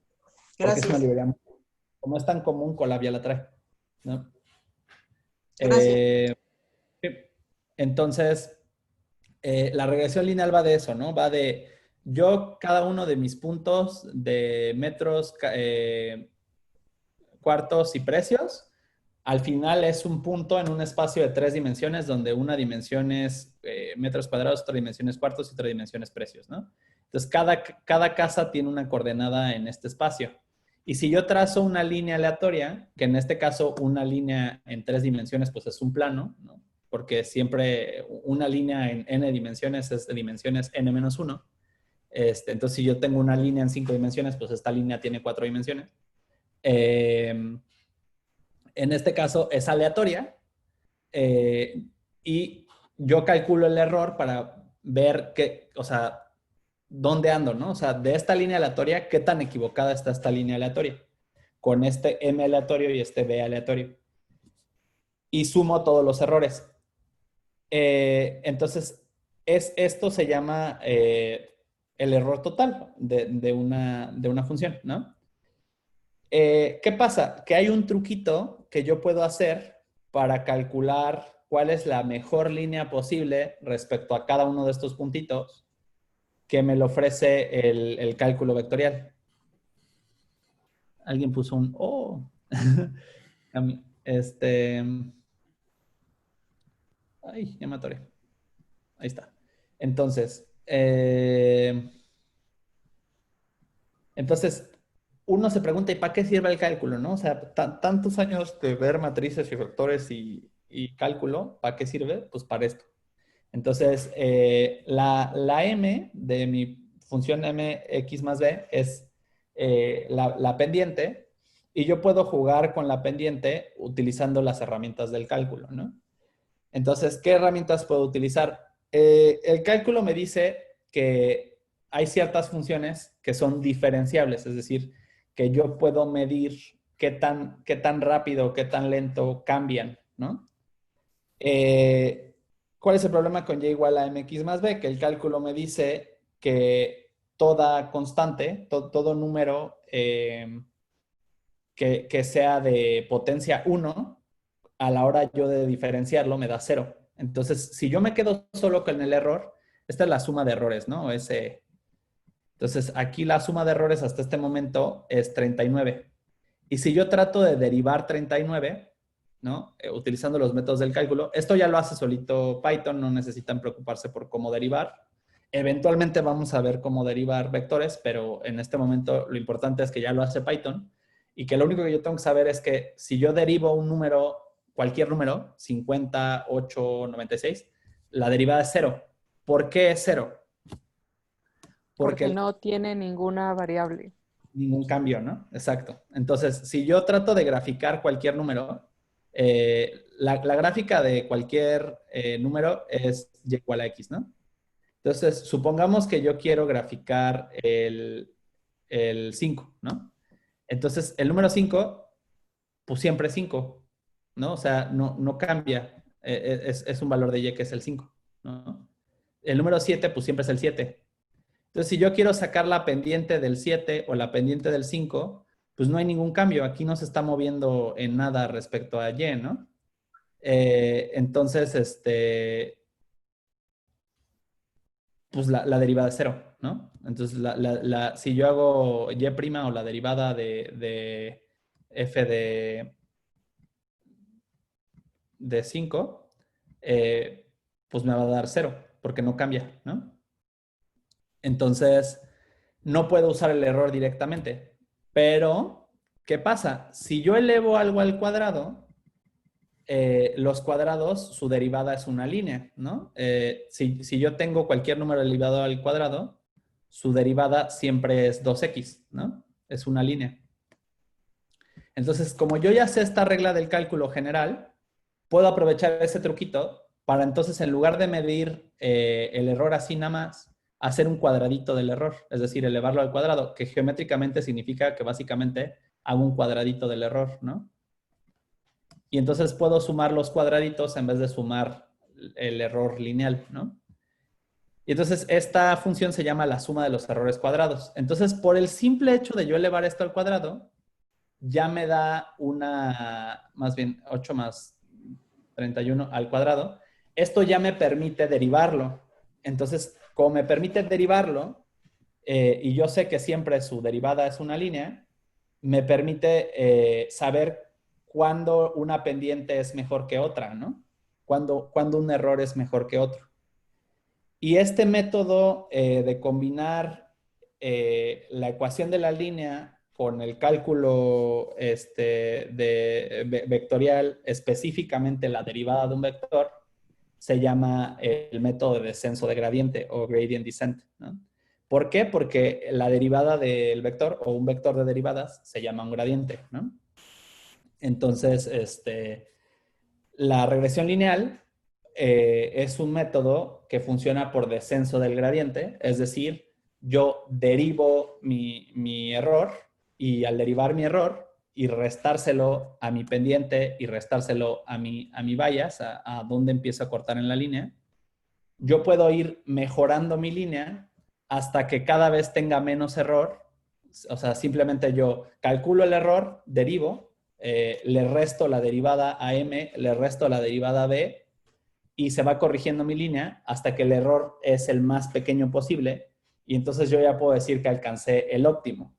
Porque Gracias. es una librería, como es tan común, Colab ya la trae, ¿no? Gracias. Entonces, la regresión lineal va de eso, ¿no? Va de yo, cada uno de mis puntos de metros, cuartos y precios, al final es un punto en un espacio de 3 dimensiones donde una dimensión es metros cuadrados, otra dimensión es cuartos y otra dimensión es precios, ¿no? Entonces, cada casa tiene una coordenada en este espacio. Y si yo trazo una línea aleatoria, que en este caso una línea en 3 dimensiones, pues es un plano, ¿no? Porque siempre una línea en n dimensiones es de dimensiones n-1. Entonces, si yo tengo una línea en 5 dimensiones, pues esta línea tiene 4 dimensiones. En este caso es aleatoria y yo calculo el error para ver o sea, dónde ando, ¿no? O sea, de esta línea aleatoria, ¿qué tan equivocada está esta línea aleatoria? Con este M aleatorio y este B aleatorio. Y sumo todos los errores. Entonces, esto se llama el error total de una función, ¿no? ¿Qué pasa? Que hay un truquito que yo puedo hacer para calcular cuál es la mejor línea posible respecto a cada uno de estos puntitos que me lo ofrece el cálculo vectorial. Alguien puso un oh. Ay, ya me atoré. Ahí está. Entonces, uno se pregunta, ¿y para qué sirve el cálculo, no? O sea, tantos años de ver matrices y vectores y cálculo, ¿para qué sirve? Pues para esto. Entonces, la m de mi función mx más b es la pendiente y yo puedo jugar con la pendiente utilizando las herramientas del cálculo, ¿no? Entonces, ¿qué herramientas puedo utilizar? El cálculo me dice que hay ciertas funciones que son diferenciables, es decir, que yo puedo medir qué tan rápido, qué tan lento cambian, ¿no? ¿Cuál es el problema con y igual a mx más b? Que el cálculo me dice que toda constante, todo número que sea de potencia 1, a la hora yo de diferenciarlo me da 0. Entonces, si yo me quedo solo con el error, esta es la suma de errores, ¿no? Entonces, aquí la suma de errores hasta este momento es 39. Y si yo trato de derivar 39, ¿no? Utilizando los métodos del cálculo, esto ya lo hace solito Python, no necesitan preocuparse por cómo derivar. Eventualmente vamos a ver cómo derivar vectores, pero en este momento lo importante es que ya lo hace Python y que lo único que yo tengo que saber es que si yo derivo un número, cualquier número, 50, 8, 96, la derivada es 0. ¿Por qué es 0? Porque no tiene ninguna variable. Ningún cambio, ¿no? Exacto. Entonces, si yo trato de graficar cualquier número, la gráfica de cualquier número es y igual a x, ¿no? Entonces, supongamos que yo quiero graficar el 5, ¿no? Entonces, el número 5, pues siempre es 5, ¿no? O sea, no cambia. Es un valor de y que es el 5, ¿no? El número 7, pues siempre es el 7. Entonces, si yo quiero sacar la pendiente del 7 o la pendiente del 5, pues no hay ningún cambio. Aquí no se está moviendo en nada respecto a y, ¿no? Entonces, pues la derivada es 0. ¿no? Entonces, si yo hago y' o la derivada de f de 5, pues me va a dar 0, porque no cambia, ¿no? Entonces, no puedo usar el error directamente. Pero, ¿qué pasa? Si yo elevo algo al cuadrado, los cuadrados, su derivada es una línea, ¿no? Si yo tengo cualquier número elevado al cuadrado, su derivada siempre es 2x, ¿no? Es una línea. Entonces, como yo ya sé esta regla del cálculo general, puedo aprovechar ese truquito para entonces, en lugar de medir el error así nada más, hacer un cuadradito del error, es decir, elevarlo al cuadrado, que geométricamente significa que básicamente hago un cuadradito del error, ¿no? Y entonces puedo sumar los cuadraditos en vez de sumar el error lineal, ¿no? Y entonces esta función se llama la suma de los errores cuadrados. Entonces, por el simple hecho de yo elevar esto al cuadrado, ya me da más bien 8 más 31 al cuadrado. Esto ya me permite derivarlo. Entonces, como me permite derivarlo, y yo sé que siempre su derivada es una línea, me permite saber cuándo una pendiente es mejor que otra, ¿no? Cuándo un error es mejor que otro. Y este método de combinar la ecuación de la línea con el cálculo vectorial, específicamente la derivada de un vector, se llama el método de descenso de gradiente o gradient descent, ¿no? ¿Por qué? Porque la derivada del vector o un vector de derivadas se llama un gradiente, ¿no? Entonces, la regresión lineal es un método que funciona por descenso del gradiente, es decir, yo derivo mi error y al derivar mi error y restárselo a mi pendiente y restárselo a mi bias, a donde empiezo a cortar en la línea, yo puedo ir mejorando mi línea hasta que cada vez tenga menos error. O sea, simplemente yo calculo el error, derivo, le resto la derivada a m, le resto la derivada a b, y se va corrigiendo mi línea hasta que el error es el más pequeño posible, y entonces yo ya puedo decir que alcancé el óptimo.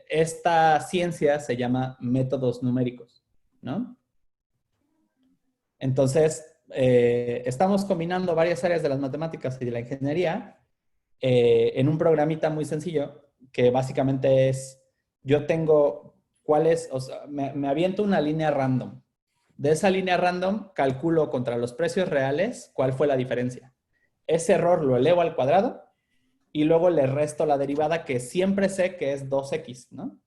Esta ciencia se llama métodos numéricos, ¿no? Entonces, estamos combinando varias áreas de las matemáticas y de la ingeniería en un programita muy sencillo que básicamente es, yo tengo o sea, me aviento una línea random. De esa línea random calculo contra los precios reales cuál fue la diferencia. Ese error lo elevo al cuadrado y luego le resto la derivada que siempre sé que es 2x, ¿no?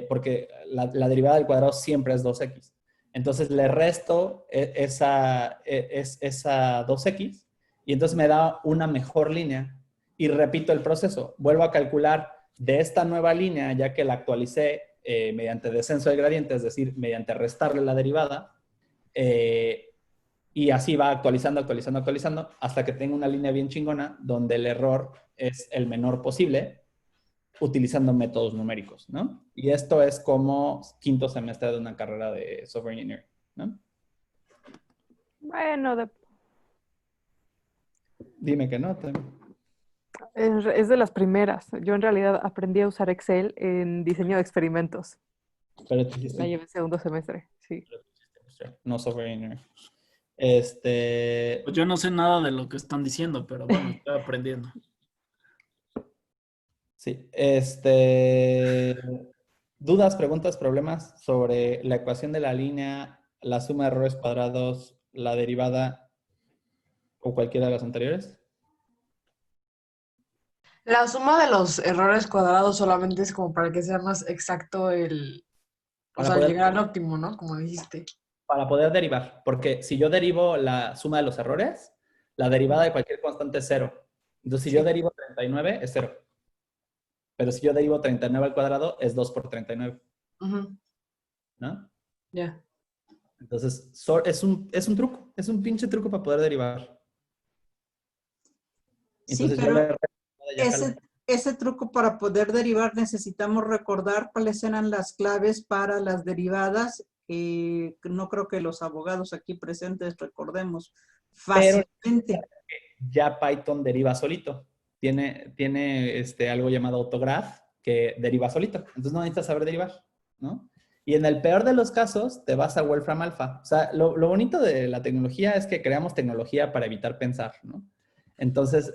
Porque la derivada del cuadrado siempre es 2x. Entonces le resto esa 2x y entonces me da una mejor línea y repito el proceso. Vuelvo a calcular de esta nueva línea, ya que la actualicé mediante descenso de gradiente, es decir, mediante restarle la derivada, y así va actualizando hasta que tengo una línea bien chingona donde el error es el menor posible utilizando métodos numéricos, ¿no? Y esto es como quinto semestre de una carrera de software engineering, ¿no? Bueno, Dime que no. es de las primeras. Yo en realidad aprendí a usar Excel en diseño de experimentos. Pero La llevé en segundo semestre, sí. No software engineering. Pues yo no sé nada de lo que están diciendo, pero bueno, estoy aprendiendo. Sí, dudas, preguntas, problemas sobre la ecuación de la línea, la suma de errores cuadrados, la derivada o cualquiera de las anteriores. La suma de los errores cuadrados solamente es como para que sea más exacto o sea, llegar al óptimo, ¿no? Como dijiste. Para poder derivar, porque si yo derivo la suma de los errores, la derivada de cualquier constante es 0. Entonces, si yo derivo 39, es 0. Pero si yo derivo 39 al cuadrado, es 2 por 39. ¿No? Ya. Entonces, es un truco, es un pinche truco para poder derivar. Entonces, sí, pero ese truco para poder derivar necesitamos recordar cuáles eran las claves para las derivadas. No creo que los abogados aquí presentes recordemos fácilmente. Pero ya Python deriva solito. tiene algo llamado autograph que deriva solito. Entonces no necesitas saber derivar, ¿no? Y en el peor de los casos, te vas a Wolfram Alpha. O sea, lo bonito de la tecnología es que creamos tecnología para evitar pensar, ¿no? Entonces,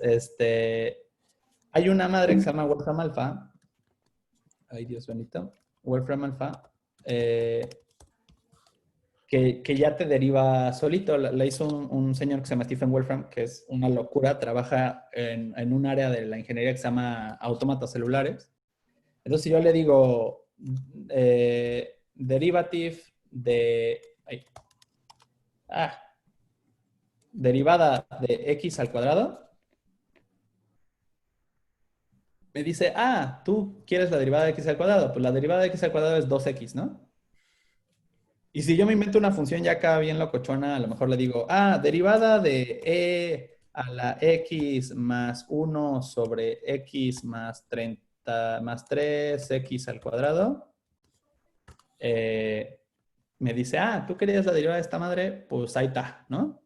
hay una madre que se llama Wolfram Alpha. Ay, Dios bendito. Wolfram Alpha. Que ya te deriva solito. La hizo un señor que se llama Stephen Wolfram, que es una locura. Trabaja en un área de la ingeniería que se llama autómatas celulares. Entonces, si yo le digo derivative de... derivada de x al cuadrado, me dice, tú quieres la derivada de x al cuadrado. Pues la derivada de x al cuadrado es 2x, ¿no? Y si yo me invento una función ya acá bien locochona, a lo mejor le digo, derivada de e a la x más 1 sobre x más 30 más 3x al cuadrado. Me dice, tú querías la derivada de esta madre, pues ahí está, ¿no?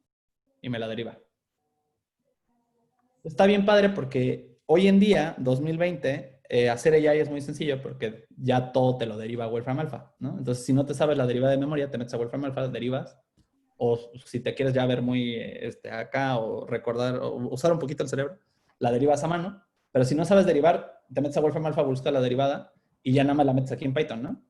Y me la deriva. Está bien padre porque hoy en día, 2020, hacer AI es muy sencillo porque ya todo te lo deriva a Wolfram Alpha, ¿no? Entonces, si no te sabes la derivada de memoria, te metes a Wolfram Alpha, derivas. O si te quieres ya ver muy acá o recordar o usar un poquito el cerebro, la derivas a mano. Pero si no sabes derivar, te metes a Wolfram Alpha, buscas la derivada y ya nada más la metes aquí en Python, ¿no?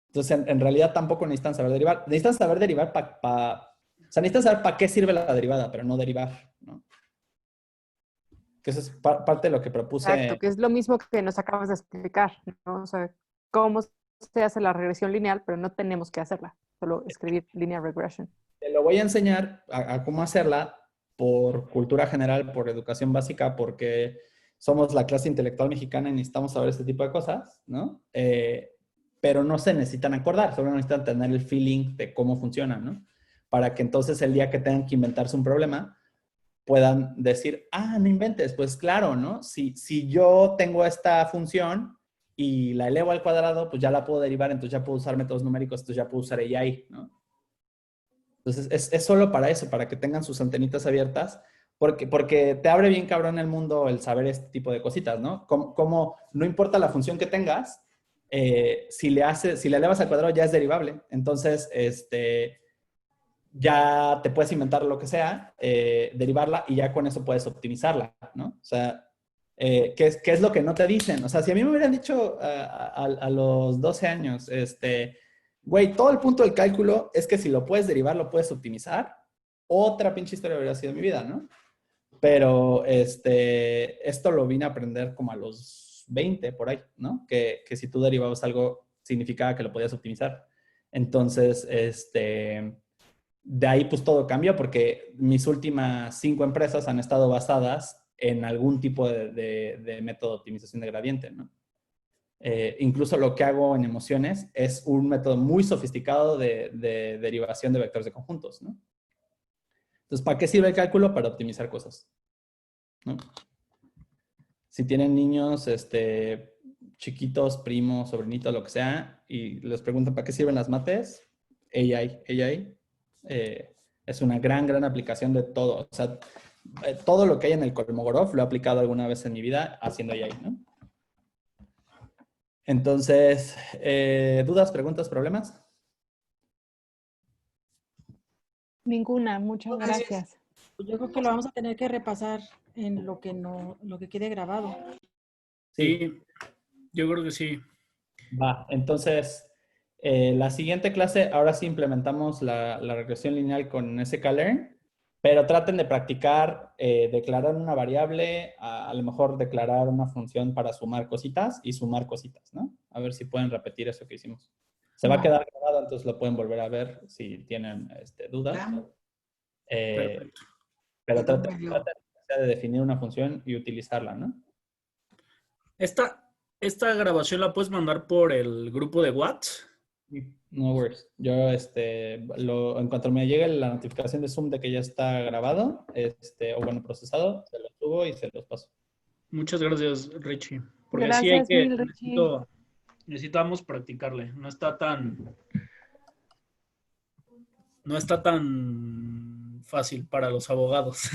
Entonces, en realidad tampoco necesitan saber derivar. Necesitan saber derivar o sea, necesitan saber para qué sirve la derivada, pero no derivar, ¿no? Que eso es parte de lo que propuse. Exacto, que es lo mismo que nos acabas de explicar, ¿no? O sea, cómo se hace la regresión lineal, pero no tenemos que hacerla, solo escribir linear regression. Te lo voy a enseñar a cómo hacerla por cultura general, por educación básica, porque somos la clase intelectual mexicana y necesitamos saber este tipo de cosas, ¿no? Pero no se necesitan acordar, solo necesitan tener el feeling de cómo funciona, ¿no? Para que entonces el día que tengan que inventarse un problema, puedan decir, no inventes, pues claro, ¿no? Si yo tengo esta función y la elevo al cuadrado, pues ya la puedo derivar, entonces ya puedo usar métodos numéricos, entonces ya puedo usar AI, ¿no? Entonces es solo para eso, para que tengan sus antenitas abiertas, porque te abre bien cabrón el mundo el saber este tipo de cositas, ¿no? Como no importa la función que tengas, si la elevas al cuadrado ya es derivable. Entonces, ya te puedes inventar lo que sea, derivarla y ya con eso puedes optimizarla, ¿no? O sea, ¿qué es lo que no te dicen? O sea, si a mí me hubieran dicho a los 12 años, güey, todo el punto del cálculo es que si lo puedes derivar, lo puedes optimizar, otra pinche historia habría sido mi vida, ¿no? Pero esto lo vine a aprender como a los 20 por ahí, ¿no? Que si tú derivabas algo, significaba que lo podías optimizar. Entonces, de ahí pues todo cambió porque mis últimas 5 empresas han estado basadas en algún tipo de método de optimización de gradiente, ¿no? Incluso lo que hago en emociones es un método muy sofisticado de derivación de vectores de conjuntos, ¿no? Entonces, ¿para qué sirve el cálculo? Para optimizar cosas, ¿no? Si tienen niños chiquitos, primos, sobrinitos, lo que sea, y les preguntan ¿para qué sirven las mates? AI es una gran aplicación de todo. O sea, todo lo que hay en el Kolmogorov lo he aplicado alguna vez en mi vida haciendo AI, ¿no? Entonces, ¿dudas, preguntas, problemas? Ninguna, muchas gracias. Yo creo que lo vamos a tener que repasar en lo que quede grabado. Sí, yo creo que sí. Va, entonces, la siguiente clase, ahora sí implementamos la regresión lineal con sklearn, pero traten de practicar declarar una variable, a lo mejor declarar una función para sumar cositas y sumar cositas, ¿no? A ver si pueden repetir eso que hicimos. Se va a quedar grabado, entonces lo pueden volver a ver si tienen dudas. Pero traten de definir una función y utilizarla, ¿no? ¿Esta grabación la puedes mandar por el grupo de WhatsApp? No worries. Yo, en cuanto me llegue la notificación de Zoom de que ya está grabado, o bueno, procesado, se lo subo y se los paso. Muchas gracias, Richie. Porque Gracias, sí hay mil, Richie. necesitamos practicarle. No está tan fácil para los abogados.